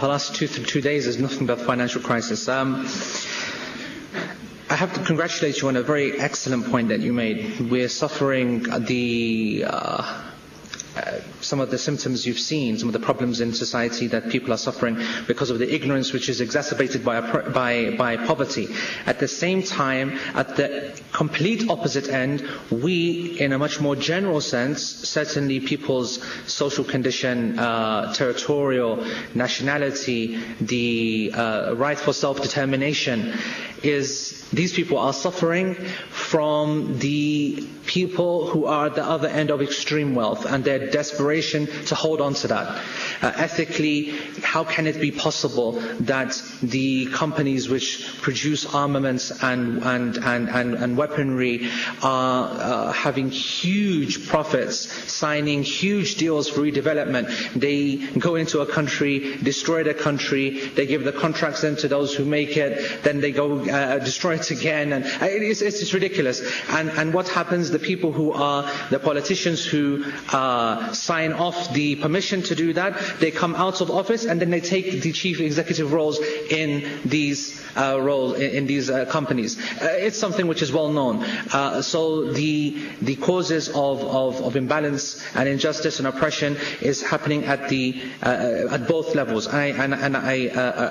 last two days is nothing but financial crisis. I have to congratulate you on a very excellent point that you made. We're suffering some of the symptoms you've seen, some of the problems in society that people are suffering because of the ignorance which is exacerbated by poverty. At the same time, at the complete opposite end, we, in a much more general sense, certainly people's social condition, territorial, nationality, the right for self-determination, these people are suffering from the people who are at the other end of extreme wealth and their desperation to hold on to that. Ethically, how can it be possible that the companies which produce armaments and weaponry are having huge profits, signing huge deals for redevelopment? They go into a country, destroy the country, they give the contracts then to those who make it, then they go destroy it again, and it's ridiculous. And what happens? The people who are the politicians who sign off the permission to do that, they come out of office and then they take the chief executive roles in these companies. It's something which is well known. So the causes of imbalance and injustice and oppression is happening at both levels. And I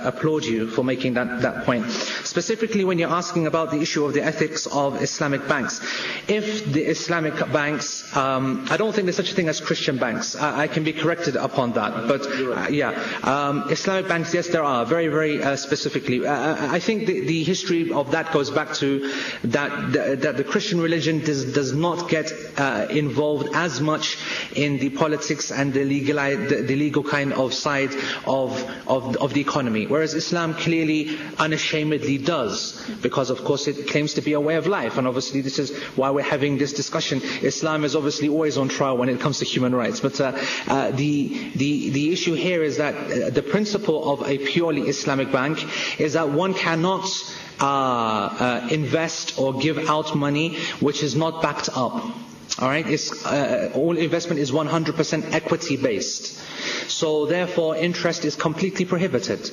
applaud you for making that point. Specifically, when you're asking about the issue of the ethics of Islamic banks, if the Islamic banks, I don't think there's such a thing as Christian banks. I can be corrected upon that, but Islamic banks, yes, there are, very, very specifically. I think the history of that goes back to that the Christian religion does not get involved as much in the politics and the legal kind of side of the economy, whereas Islam clearly, unashamedly does. does, because of course it claims to be a way of life, and obviously this is why we're having this discussion. Islam is obviously always on trial when it comes to human rights, but the issue here is that the principle of a purely Islamic bank is that one cannot invest or give out money which is not backed up. All right, all investment is 100% equity based. So therefore, interest is completely prohibited.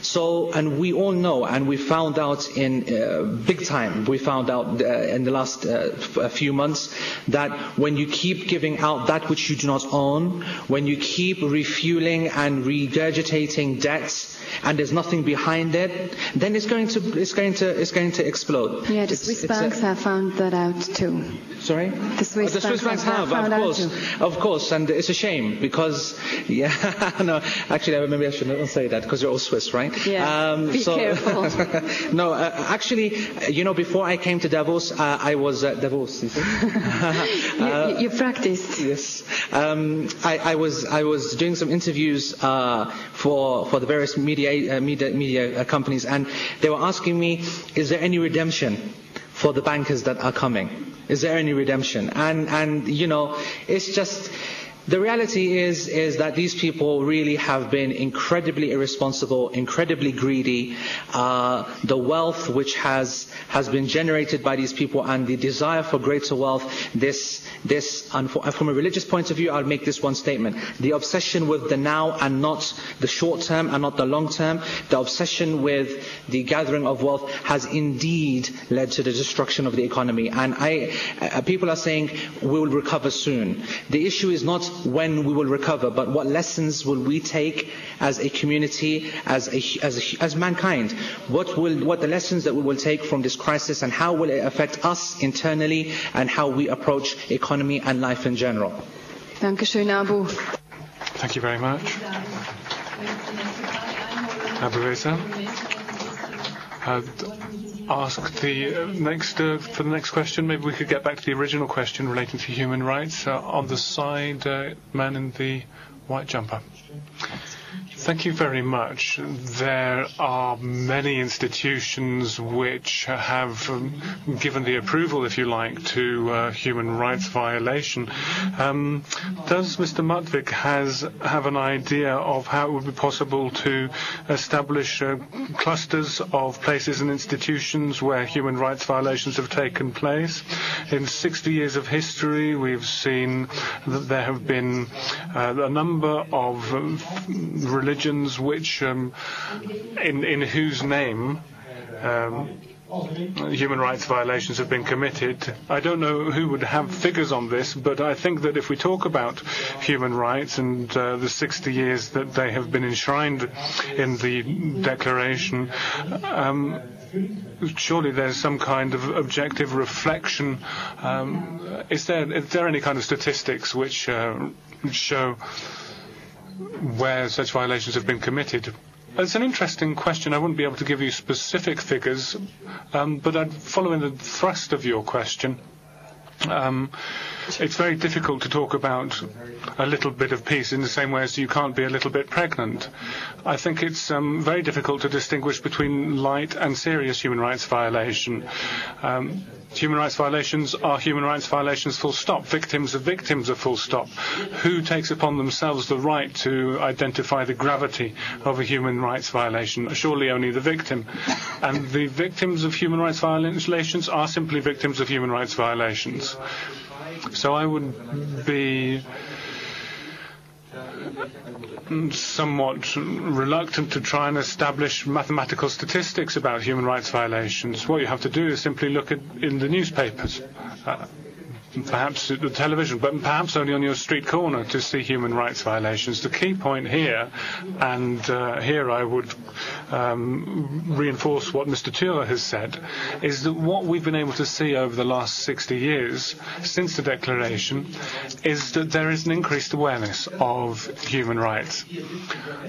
So, and we all know, and we found out in big time, we found out in the last few months, that when you keep giving out that which you do not own, when you keep refueling and regurgitating debt, and there's nothing behind it, then it's going to explode. Yeah, the Swiss banks have found that out too. Sorry? The Swiss banks have found out too. Of course, and it's a shame because, no, actually, maybe I shouldn't say that because you're all Swiss, right? Yeah. Be careful. No, actually, before I came to Davos, I was Davos. You practiced. Yes. I was doing some interviews for the various media companies, and they were asking me, is there any redemption for the bankers that are coming? Is there any redemption? And it's just, the reality is that these people really have been incredibly irresponsible, incredibly greedy. The wealth which has been generated by these people and the desire for greater wealth, and from a religious point of view, I'll make this one statement. The obsession with the now and not the short term and not the long term, the obsession with the gathering of wealth has indeed led to the destruction of the economy. And people are saying we will recover soon. The issue is not when we will recover, but what lessons will we take as a community, as mankind? What the lessons that we will take from this crisis, and how will it affect us internally, and how we approach economy and life in general? Dankeschön, Abu. Thank you very much. Abu Reza. Ask the for the next question. Maybe we could get back to the original question relating to human rights. On the side, man in the white jumper. Thank you very much. There are many institutions which have given the approval, if you like, to human rights violation. Does Mr. Matvik have an idea of how it would be possible to establish clusters of places and institutions where human rights violations have taken place? In 60 years of history, we've seen that there have been a number of religions which, in whose name human rights violations have been committed. I don't know who would have figures on this, but I think that if we talk about human rights and the 60 years that they have been enshrined in the Declaration, surely there's some kind of objective reflection. Is there any kind of statistics which show where such violations have been committed? It's an interesting question. I wouldn't be able to give you specific figures, but I'd follow in the thrust of your question. It's very difficult to talk about a little bit of peace in the same way as you can't be a little bit pregnant. I think it's very difficult to distinguish between light and serious human rights violation. Human rights violations are human rights violations, full stop. Victims are victims, a full stop. Who takes upon themselves the right to identify the gravity of a human rights violation? Surely only the victim. And the victims of human rights violations are simply victims of human rights violations. So I would be somewhat reluctant to try and establish mathematical statistics about human rights violations. What you have to do is simply look in the newspapers, perhaps at the television, but perhaps only on your street corner to see human rights violations. The key point here, and here I would reinforce what Mr. Tura has said, is that what we've been able to see over the last 60 years, since the Declaration, is that there is an increased awareness of human rights.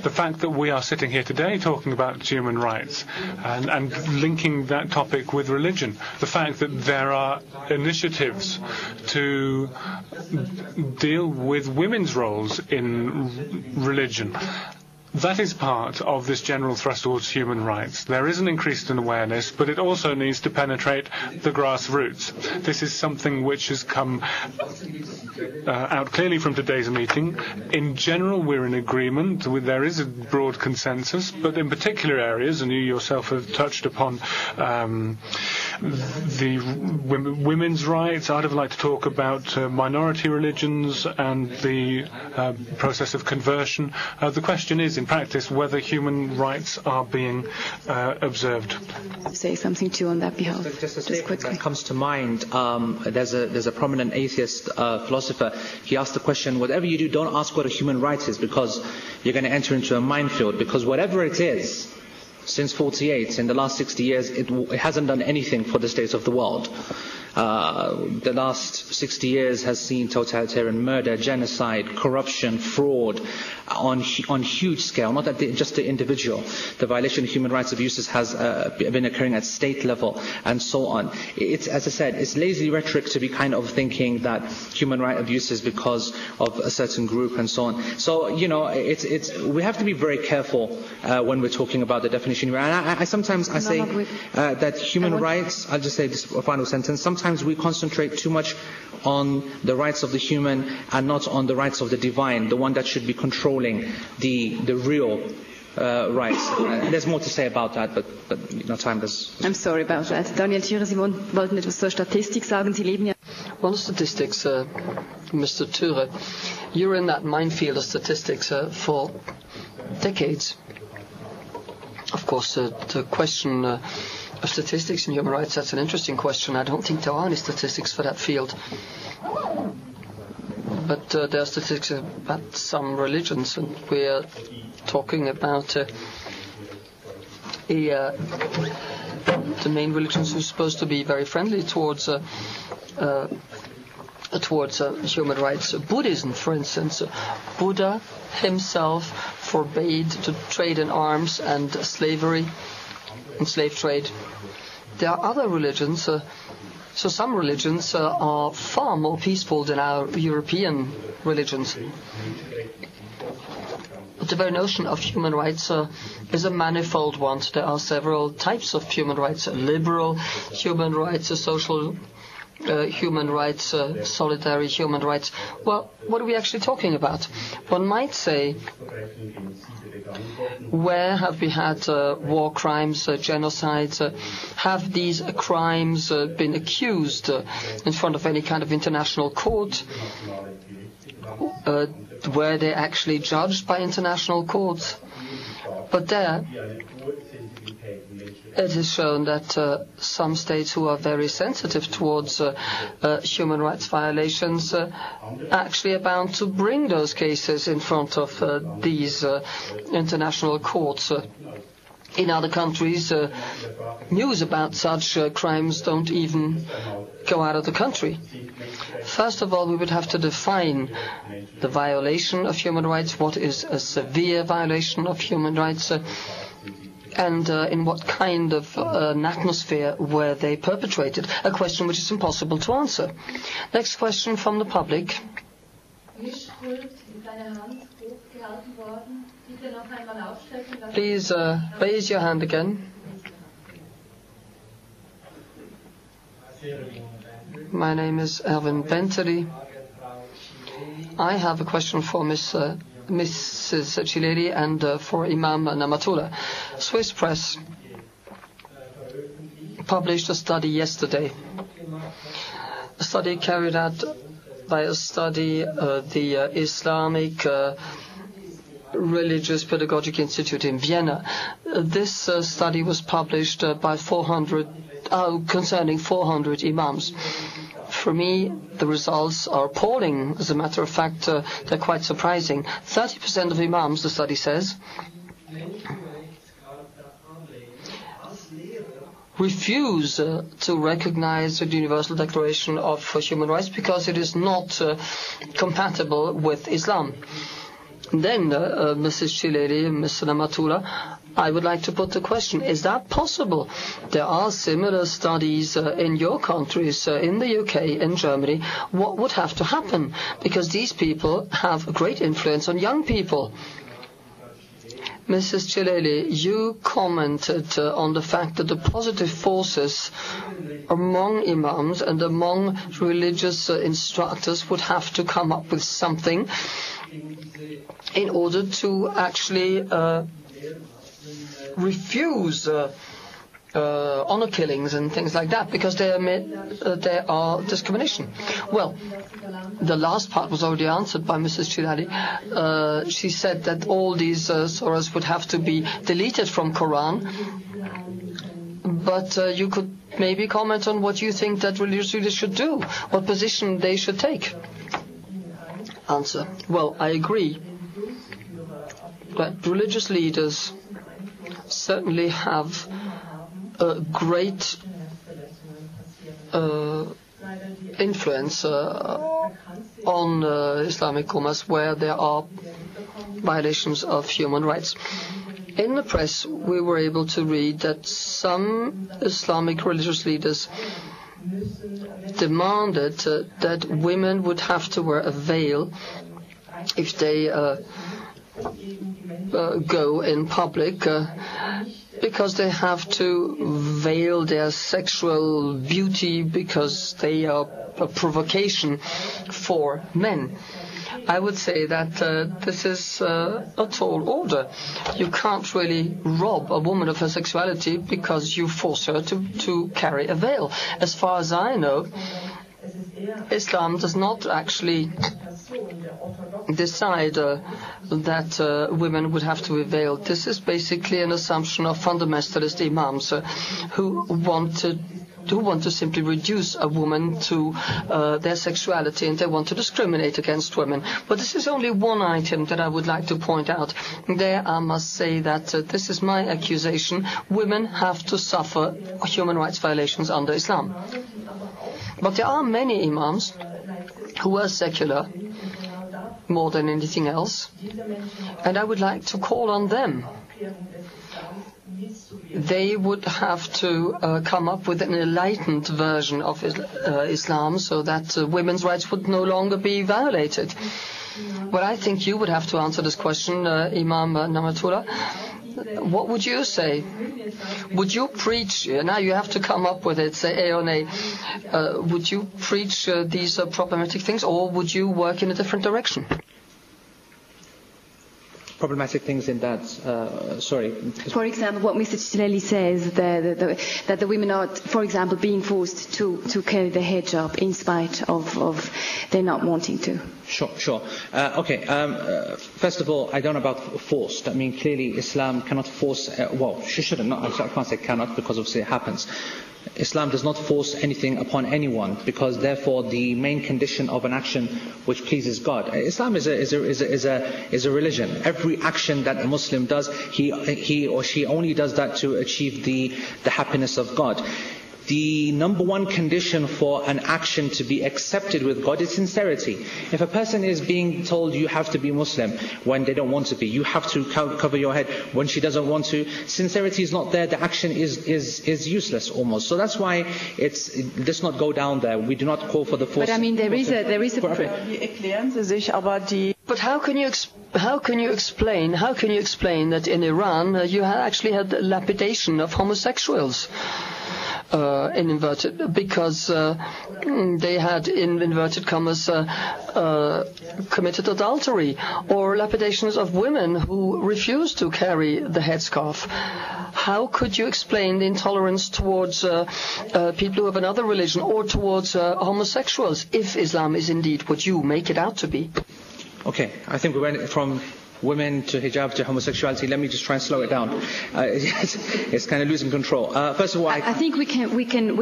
The fact that we are sitting here today talking about human rights and linking that topic with religion, the fact that there are initiatives to deal with women's roles in religion, That is part of this general thrust towards human rights. There is an increase in awareness, but it also needs to penetrate the grassroots. This is something which has come out clearly from today's meeting. In general, we're in agreement. There is a broad consensus, but in particular areas, and you yourself have touched upon the women's rights. I'd like to talk about minority religions and the process of conversion. The question is, in practice, whether human rights are being observed. Say something too on that behalf. Just a statement that comes to mind. There's a prominent atheist philosopher. He asked the question, whatever you do, don't ask what a human right is, because you're going to enter into a minefield, because whatever it is, since 48, in the last 60 years, it hasn't done anything for the state of the world. The last 60 years has seen totalitarian murder, genocide, corruption, fraud on huge scale, not at just the individual. The violation of human rights abuses has been occurring at state level and so on. It's, as I said, it's lazy rhetoric to be kind of thinking that human rights abuses because of a certain group and so on. So, we have to be very careful when we're talking about the definition. And I sometimes say that human rights, I'll just say this final sentence, sometimes we concentrate too much on the rights of the human and not on the rights of the divine, the one that should be controlling the real rights. There's more to say about that, but time does. I'm sorry about that. Daniel Thürer, Sie wollten etwas zur Statistik sagen. Sie leben ja. Well, statistics, Mr. Thürer, you're in that minefield of statistics for decades. Of course, the question of statistics and human rights, that's an interesting question. I don't think there are any statistics for that field. But there are statistics about some religions, and we're talking about the main religions who are supposed to be very friendly towards human rights. Buddhism, for instance. Buddha himself forbade to trade in arms and slavery and slave trade. There are other religions, so some religions are far more peaceful than our European religions. But the very notion of human rights is a manifold one. There are several types of human rights: liberal human rights, social human rights, solidary human rights. Well, what are we actually talking about? One might say, where have we had war crimes, genocides? Have these crimes been accused in front of any kind of international court? Were they actually judged by international courts? But there, it is shown that some states who are very sensitive towards human rights violations actually are bound to bring those cases in front of these international courts. In other countries, news about such crimes don't even go out of the country. First of all, we would have to define the violation of human rights. What is a severe violation of human rights? And in what kind of an atmosphere were they perpetrated? A question which is impossible to answer. Next question from the public. Please raise your hand again. My name is Erwin Benteri. I have a question for Mrs. Cileri and for Imam Namatullah. Swiss press published a study yesterday. A study carried out by a study the Islamic Religious Pedagogic Institute in Vienna. This study was published by concerning 400 imams. For me, the results are appalling. As a matter of fact, they're quite surprising. 30% of imams, the study says, refuse to recognize the Universal Declaration of Human Rights because it is not compatible with Islam. Then, Mrs. Cileri, Mr. Namatullah, I would like to put the question, is that possible? There are similar studies in your countries, in the UK, in Germany. What would have to happen? Because these people have a great influence on young people. Mrs. Chileli, you commented on the fact that the positive forces among imams and among religious instructors would have to come up with something in order to actually refuse honor killings and things like that, because there are discrimination. Well, the last part was already answered by Mrs. Chilali. She said that all these surahs would have to be deleted from Quran. But you could maybe comment on what you think that religious leaders should do, what position they should take. Answer. Well, I agree that religious leaders certainly have a great influence on Islamic Ummas where there are violations of human rights. In the press, we were able to read that some Islamic religious leaders demanded that women would have to wear a veil if they go in public, because they have to veil their sexual beauty because they are a provocation for men. I would say that this is a tall order. You can't really rob a woman of her sexuality because you force her to carry a veil. As far as I know, Islam does not actually decide that women would have to be veiled. This is basically an assumption of fundamentalist imams who want to simply reduce a woman to their sexuality, and they want to discriminate against women. But this is only one item that I would like to point out. There I must say that this is my accusation. Women have to suffer human rights violations under Islam. But there are many imams who are secular more than anything else, and I would like to call on them. They would have to come up with an enlightened version of Islam so that women's rights would no longer be violated. Well, I think you would have to answer this question, Imam Namatullah. What would you say? Would you preach, now you have to come up with it, say A or nay, would you preach these problematic things, or would you work in a different direction? Problematic things in that, sorry. For example, what Mr. Chileli says, that the women are, for example, being forced to carry the hijab in spite of their not wanting to. Sure. Okay. First of all, I don't know about forced. I mean, clearly Islam cannot force, she shouldn't. I can't say cannot, because obviously it happens. Islam does not force anything upon anyone, because therefore the main condition of an action which pleases God. Islam is a religion. Every action that a Muslim does, he or she only does that to achieve the happiness of God. The number one condition for an action to be accepted with God is sincerity. If a person is being told you have to be Muslim when they don't want to be, you have to cover your head when she doesn't want to, sincerity is not there, the action is useless almost. So that's why let's not go down there. We do not call for the force. But I mean, there is a But how can you explain that in Iran you actually had lapidation of homosexuals? In inverted, because they had, in inverted commas, committed adultery, or lapidations of women who refused to carry the headscarf. How could you explain the intolerance towards people who have another religion, or towards homosexuals, if Islam is indeed what you make it out to be? Okay, I think we went from women to hijab to homosexuality. Let me just try and slow it down. It's kind of losing control. First of all, I think we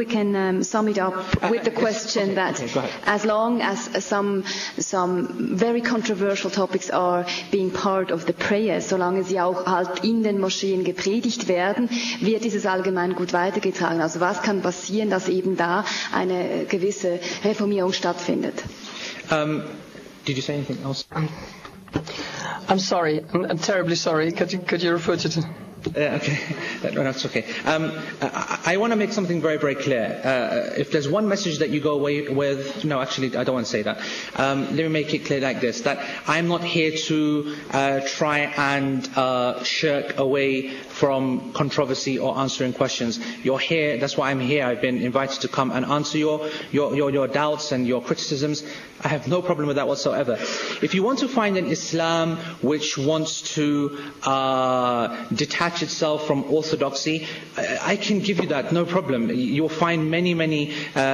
can sum it up with the question that as long as some very controversial topics are being part of the prayer, solange sie auch halt in den Moscheen gepredigt werden, wird dieses Allgemeingut weitergetragen. Also was kann passieren, dass eben da eine gewisse Reformierung stattfindet? Did you say anything else? I'm sorry. I'm terribly sorry. Could you repeat it? Okay, that's okay. I want to make something very, very clear. If there's one message that you go away with, no, actually, I don't want to say that. Let me make it clear like this: that I'm not here to try and shirk away from controversy or answering questions. You're here. That's why I'm here. I've been invited to come and answer your doubts and your criticisms. I have no problem with that whatsoever. If you want to find an Islam which wants to detach itself from orthodoxy, I can give you that, no problem. You'll find many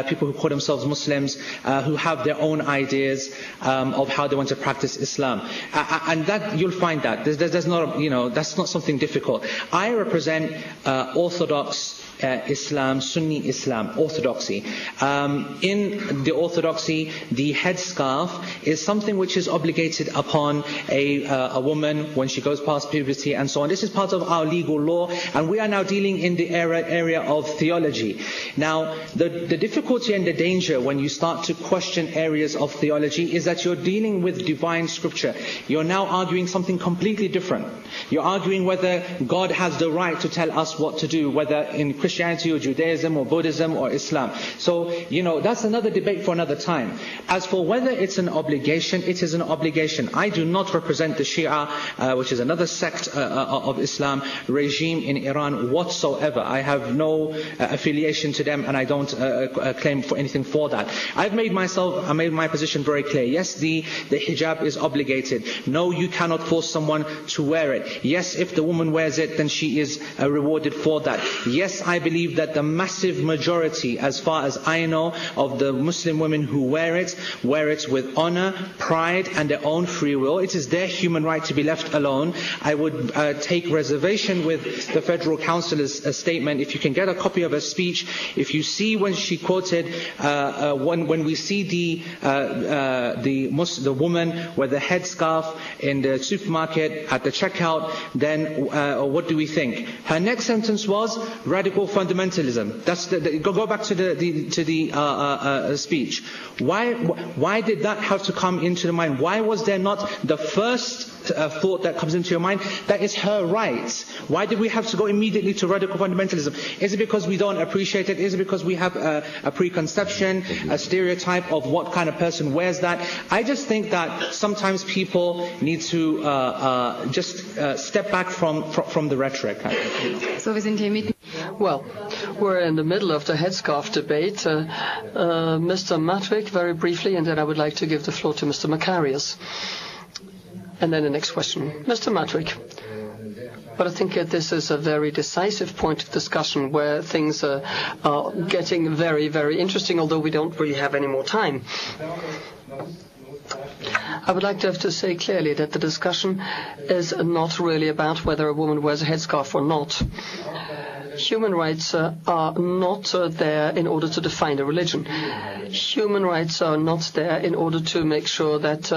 people who call themselves Muslims who have their own ideas of how they want to practice Islam, and that you'll find that there's not, that's not something difficult. I represent Orthodox Islam, Sunni Islam, orthodoxy. In the orthodoxy, the headscarf is something which is obligated upon a woman when she goes past puberty and so on. This is part of our legal law, and we are now dealing in the area of theology. Now, the difficulty and the danger when you start to question areas of theology is that you're dealing with divine scripture. You're now arguing something completely different. You're arguing whether God has the right to tell us what to do, whether in Christianity or Judaism or Buddhism or Islam. So, that's another debate for another time. As for whether it's an obligation, it is an obligation. I do not represent the Shia, which is another sect of Islam regime in Iran whatsoever. I have no affiliation to them, and I don't claim for anything for that. I made my position very clear. Yes, the hijab is obligated. No, you cannot force someone to wear it. Yes, if the woman wears it, then she is rewarded for that. Yes, I believe that the massive majority, as far as I know, of the Muslim women who wear it with honor, pride, and their own free will. It is their human right to be left alone. I would take reservation with the Federal Councillor's statement. If you can get a copy of her speech, if you see when she quoted, when we see the woman with the headscarf in the supermarket at the checkout, then what do we think? Her next sentence was radical fundamentalism. That's go back to the speech. Why did that have to come into the mind? Why was there not the first thought that comes into your mind? That is her right. Why did we have to go immediately to radical fundamentalism? Is it because we don't appreciate it? Is it because we have a preconception, a stereotype of what kind of person wears that? I just think that sometimes people need to just step back from the rhetoric. So wir sind hier mitten. Well, we're in the middle of the headscarf debate. Mr. Matwick, very briefly, and then I would like to give the floor to Mr. Macarius. And then the next question. Mr. Matwick. But I think this is a very decisive point of discussion where things are getting very, very interesting, although we don't really have any more time. I would like to say clearly that the discussion is not really about whether a woman wears a headscarf or not. Human rights are not there in order to define a religion. Human rights are not there in order to make sure that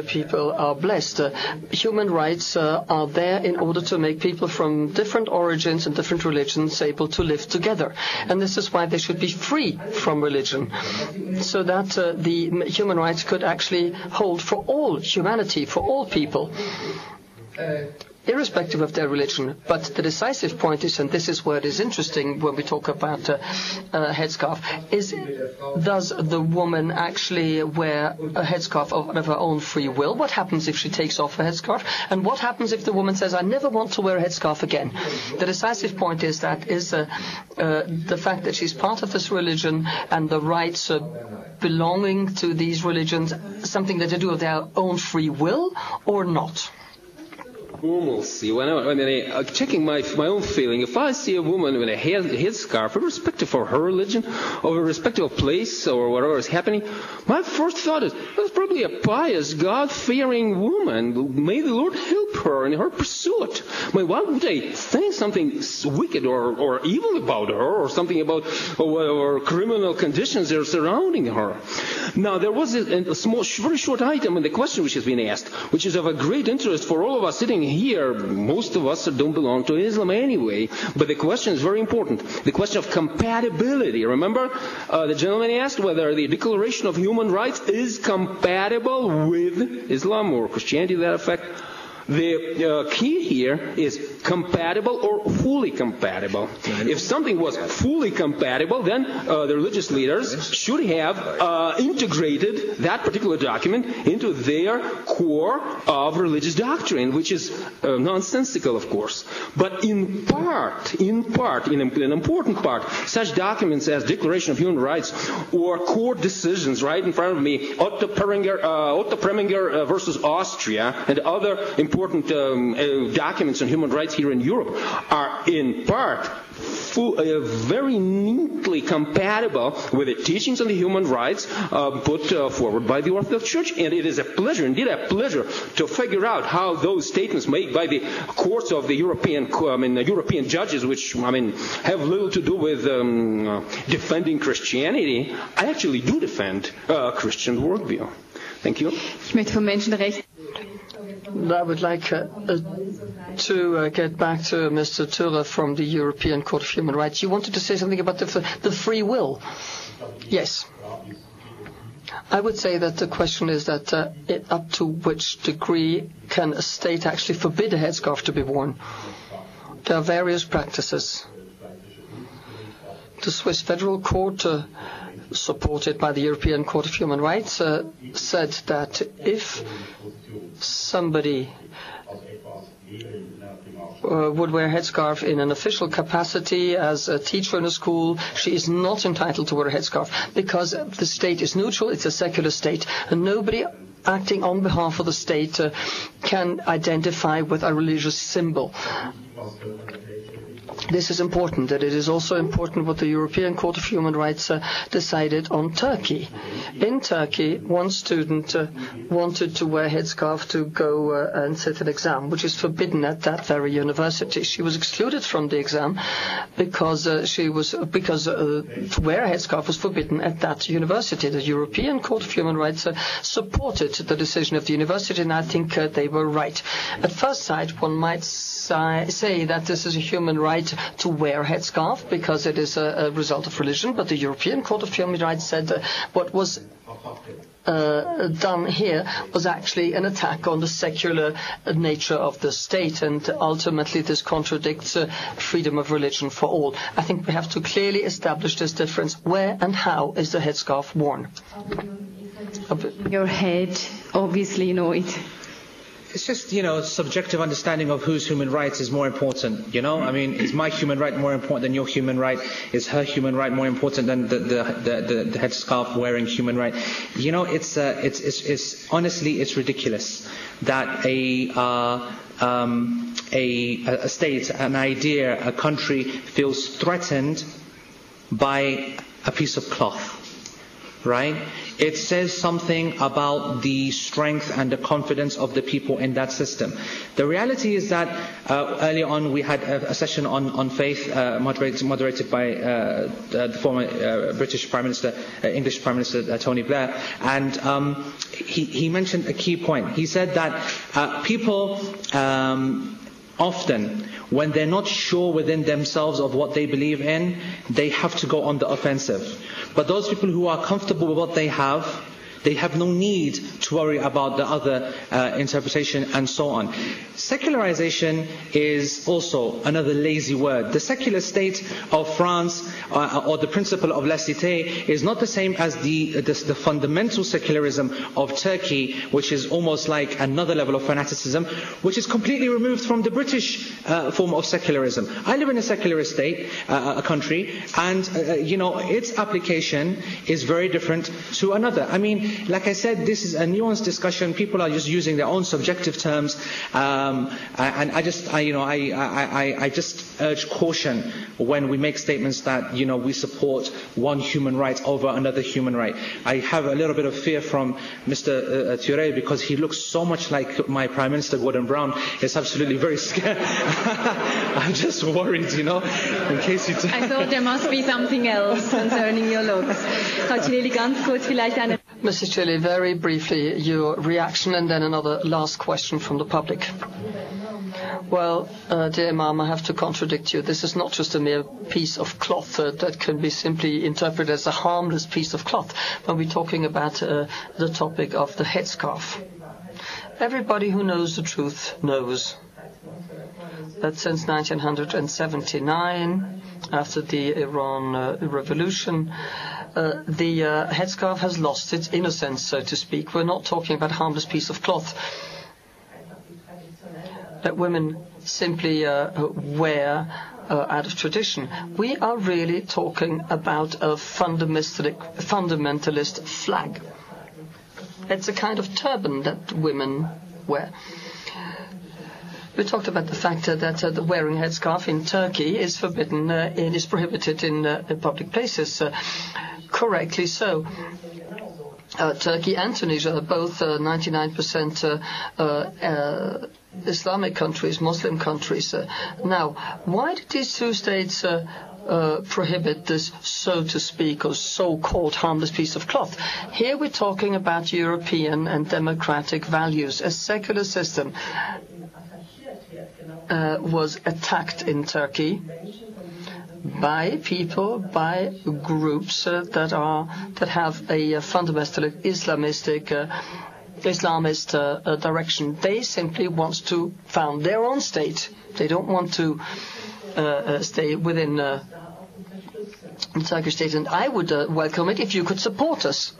people are blessed. Human rights are there in order to make people from different origins and different religions able to live together. And this is why they should be free from religion, so that the human rights could actually hold for all humanity, for all people, irrespective of their religion. But the decisive point is, and this is where it is interesting when we talk about headscarf, is does the woman actually wear a headscarf of her own free will? What happens if she takes off her headscarf? And what happens if the woman says, I never want to wear a headscarf again? The decisive point is the fact that she's part of this religion and the rights belonging to these religions, something that they do of their own free will or not. Normalcy. When checking my own feeling, if I see a woman with a headscarf, irrespective of her religion, or irrespective of place, or whatever is happening, my first thought is, that's probably a pious, God-fearing woman. May the Lord help her in her pursuit. Why would I think something wicked or evil about her, or something about or criminal conditions that are surrounding her? Now, there was a small, very short item in the question which has been asked, which is of a great interest for all of us sitting here. Most of us don't belong to Islam anyway, but the question is very important. The question of compatibility. Remember, the gentleman asked whether the Declaration of Human Rights is compatible with Islam or Christianity to that effect. The key here is compatible or fully compatible. If something was fully compatible, then the religious leaders should have integrated that particular document into their core of religious doctrine, which is nonsensical, of course. But in an important part, such documents as Declaration of Human Rights or court decisions right in front of me, Otto Preminger versus Austria, and other important documents on human rights here in Europe are in part very neatly compatible with the teachings on the human rights put forward by the Orthodox Church. And it is a pleasure, indeed a pleasure, to figure out how those statements made by the courts of the European judges, which have little to do with defending Christianity, I actually do defend Christian worldview. Thank you. I would like to get back to Mr. Thurer from the European Court of Human Rights. You wanted to say something about the free will. Yes. I would say that the question is that up to which degree can a state actually forbid a headscarf to be worn? There are various practices. The Swiss Federal Court, supported by the European Court of Human Rights, said that if somebody would wear a headscarf in an official capacity as a teacher in a school, she is not entitled to wear a headscarf because the state is neutral, it's a secular state, and nobody acting on behalf of the state can identify with a religious symbol. This is important, and it is also important what the European Court of Human Rights decided on Turkey. In Turkey, one student wanted to wear a headscarf to go and sit an exam, which is forbidden at that very university. She was excluded from the exam because to wear a headscarf was forbidden at that university. The European Court of Human Rights supported the decision of the university, and I think they were right. At first sight, one might say that this is a human right to wear a headscarf because it is a result of religion, but the European Court of Human Rights said what was done here was actually an attack on the secular nature of the state, and ultimately this contradicts freedom of religion for all. I think we have to clearly establish this difference. Where and how is the headscarf worn? Your head, obviously, it. It's just, subjective understanding of whose human rights is more important, is my human right more important than your human right? Is her human right more important than the headscarf wearing human right? It's honestly, it's ridiculous that a state, an idea, a country feels threatened by a piece of cloth, right? It says something about the strength and the confidence of the people in that system. The reality is that earlier on we had a session on faith moderated by the former British Prime Minister, English Prime Minister Tony Blair, and he mentioned a key point. He said that people often, when they're not sure within themselves of what they believe in, they have to go on the offensive. But those people who are comfortable with what they have no need to worry about the other interpretation and so on. Secularization is also another lazy word. The secular state of France or the principle of laicité is not the same as the fundamental secularism of Turkey, which is almost like another level of fanaticism, which is completely removed from the British form of secularism. I live in a secular state, a country, and its application is very different to another. Like I said, this is a nuanced discussion. People are just using their own subjective terms, and I just urge caution when we make statements that we support one human right over another human right. I have a little bit of fear from Mr. Thurer because he looks so much like my Prime Minister Gordon Brown. It's absolutely very scary. I'm just worried, in case you. I thought there must be something else concerning your looks. Mr. Chile, very briefly, your reaction and then another last question from the public. Well, dear Imam, I have to contradict you. This is not just a mere piece of cloth that can be simply interpreted as a harmless piece of cloth when we're talking about the topic of the headscarf. Everybody who knows the truth knows that since 1979, after the Iran revolution, the headscarf has lost its innocence, so to speak. We're not talking about a harmless piece of cloth that women simply wear out of tradition. We are really talking about a fundamentalist flag. It's a kind of turban that women wear. We talked about the fact that the wearing a headscarf in Turkey is forbidden and is prohibited in public places. Correctly so. Turkey and Tunisia, both 99% Islamic countries, Muslim countries. Now, why did these two states prohibit this, so to speak, or so-called harmless piece of cloth? Here we're talking about European and democratic values. A secular system was attacked in Turkey by people, by groups that have a fundamentalist Islamist direction. They simply want to found their own state. They don't want to stay within the Turkish state, and I would welcome it if you could support us.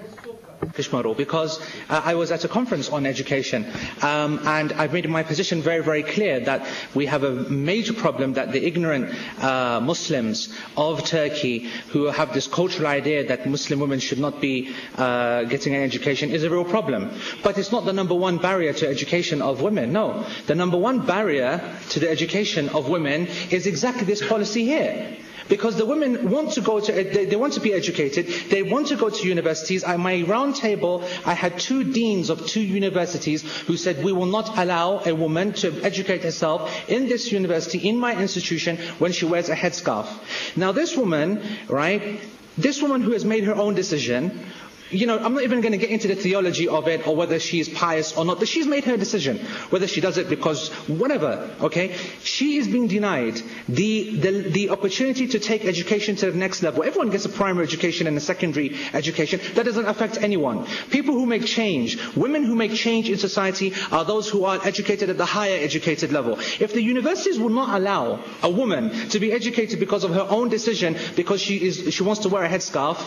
Because I was at a conference on education, and I've made my position very, very clear that we have a major problem that the ignorant Muslims of Turkey who have this cultural idea that Muslim women should not be getting an education is a real problem. But it's not the number one barrier to education of women. No, the number one barrier to the education of women is exactly this policy here. Because the women want to go to, they want to be educated, they want to go to universities. At my round table, I had 2 deans of 2 universities who said we will not allow a woman to educate herself in this university, in my institution, when she wears a headscarf. Now this woman, right, this woman who has made her own decision, you know, I'm not even going to get into the theology of it or whether she is pious or not, but she's made her decision. Whether she does it because whatever, okay? She is being denied the opportunity to take education to the next level. Everyone gets a primary education and a secondary education. That doesn't affect anyone. People who make change, women who make change in society are those who are educated at the higher educated level. If the universities will not allow a woman to be educated because of her own decision, because she wants to wear a headscarf,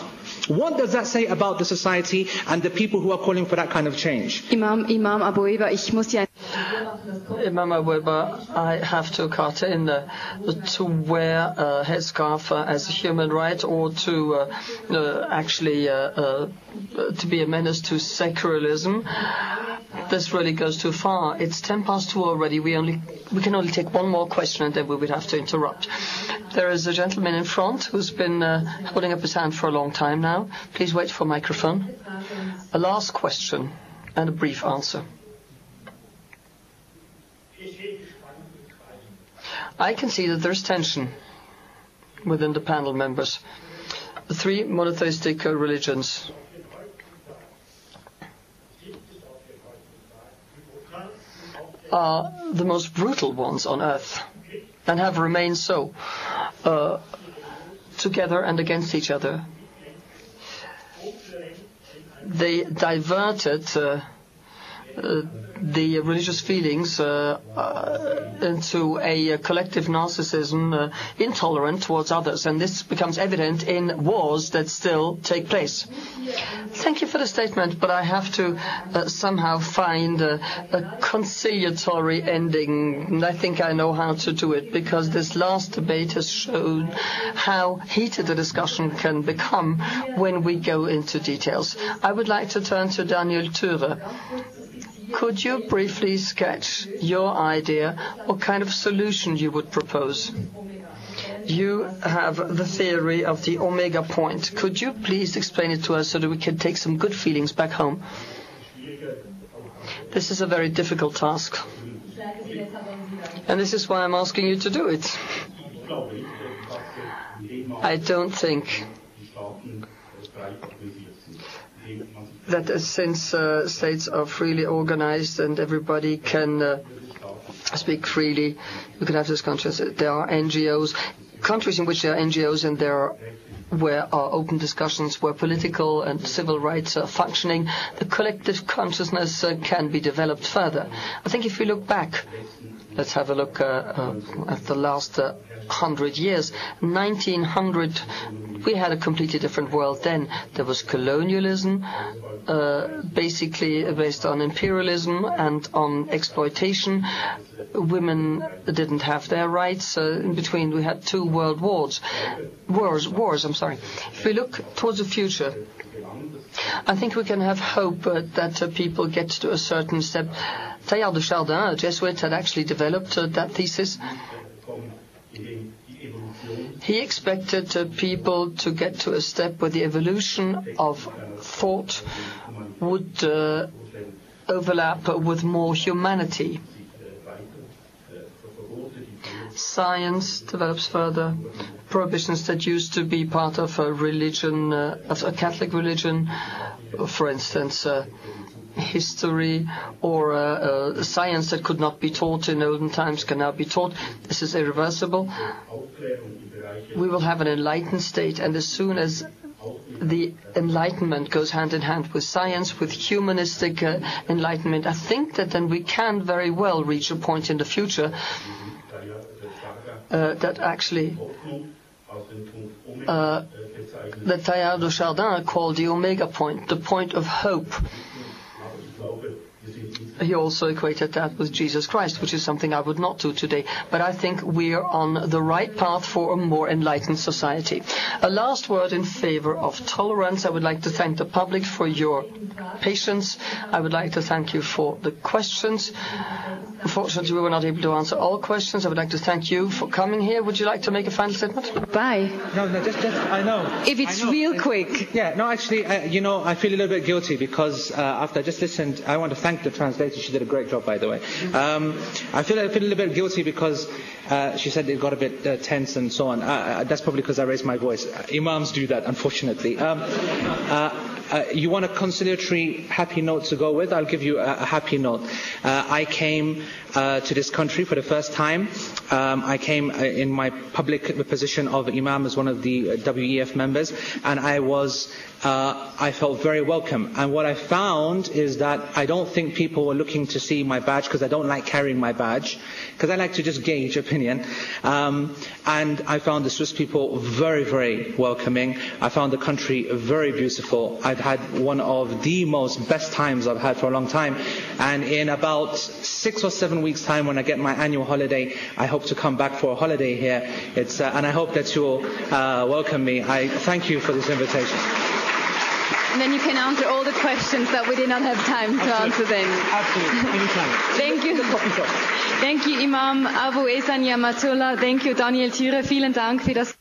what does that say about the society and the people who are calling for that kind of change? Imam Abu Eba, Imam Abu Eba, I have to cut in to wear a headscarf as a human right, or to actually to be a menace to secularism. This really goes too far. It's 2:10 already. We can only take one more question and then we would have to interrupt. There is a gentleman in front who's been holding up his hand for a long time now. Please wait for a microphone. A last question and a brief answer. I can see that there's tension within the panel members. The 3 monotheistic religions are the most brutal ones on earth and have remained so, together and against each other. They diverted the religious feelings into a collective narcissism, intolerant towards others, and this becomes evident in wars that still take place. Thank you for the statement, but I have to somehow find a conciliatory ending, and I think I know how to do it, because this last debate has shown how heated the discussion can become when we go into details. I would like to turn to Daniel Thürer. Could you briefly sketch your idea, what kind of solution you would propose? You have the theory of the omega point. Could you please explain it to us so that we can take some good feelings back home? This is a very difficult task. And this is why I'm asking you to do it. I don't think that since states are freely organized and everybody can speak freely, you can have this conscience. There are NGOs. countries in which there are NGOs and where are open discussions, where political and civil rights are functioning, the collective consciousness can be developed further. I think if we look back, let's have a look at the last 100 years. 1900, we had a completely different world then. There was colonialism, basically based on imperialism and on exploitation. Women didn't have their rights. In between, we had two world wars. If we look towards the future, I think we can have hope that people get to a certain step. Teilhard de Chardin, a Jesuit, had actually developed that thesis. He expected people to get to a step where the evolution of thought would overlap with more humanity. Science develops further. Prohibitions that used to be part of a religion, of a Catholic religion, for instance, history or science that could not be taught in olden times can now be taught. This is irreversible. We will have an enlightened state, and as soon as the enlightenment goes hand in hand with science, with humanistic enlightenment, I think that then we can very well reach a point in the future that actually that Teilhard de Chardin called the Omega point, the point of hope. He also equated that with Jesus Christ, which is something I would not do today. But I think we are on the right path for a more enlightened society. A last word in favor of tolerance. I would like to thank the public for your patience. I would like to thank you for the questions. Unfortunately, we were not able to answer all questions. I would like to thank you for coming here. Would you like to make a final statement? Bye. No, just I know. If it's real quick. Yeah, no, actually, I feel a little bit guilty because after I just listened, I want to thank the translator. She did a great job, by the way. I feel a little bit guilty because she said it got a bit tense and so on. That's probably because I raised my voice. Imams do that, unfortunately. You want a conciliatory, happy note to go with? I'll give you a happy note. I came to this country for the first time. I came in my public position of Imam as one of the WEF members, and I felt very welcome. And what I found is that I don't think people were looking to see my badge, because I don't like carrying my badge, because I like to just gauge opinion. And I found the Swiss people very, very welcoming. I found the country very beautiful. I've had one of the best times I've had for a long time. And in about 6 or 7 weeks' time, when I get my annual holiday, I hope to come back for a holiday here. And I hope that you'll welcome me. I thank you for this invitation. And then you can answer all the questions that we did not have time to answer then. Absolutely. Anytime. Thank you. Thank you, Imam Abu Ehsan Yamatullah. Thank you, Daniel Thürer. Vielen Dank für das.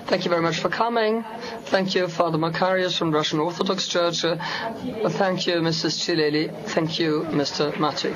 Thank you very much for coming. Thank you, Father Makarios from the Russian Orthodox Church. Thank you, Mrs. Chileli. Thank you, Mr. Matic.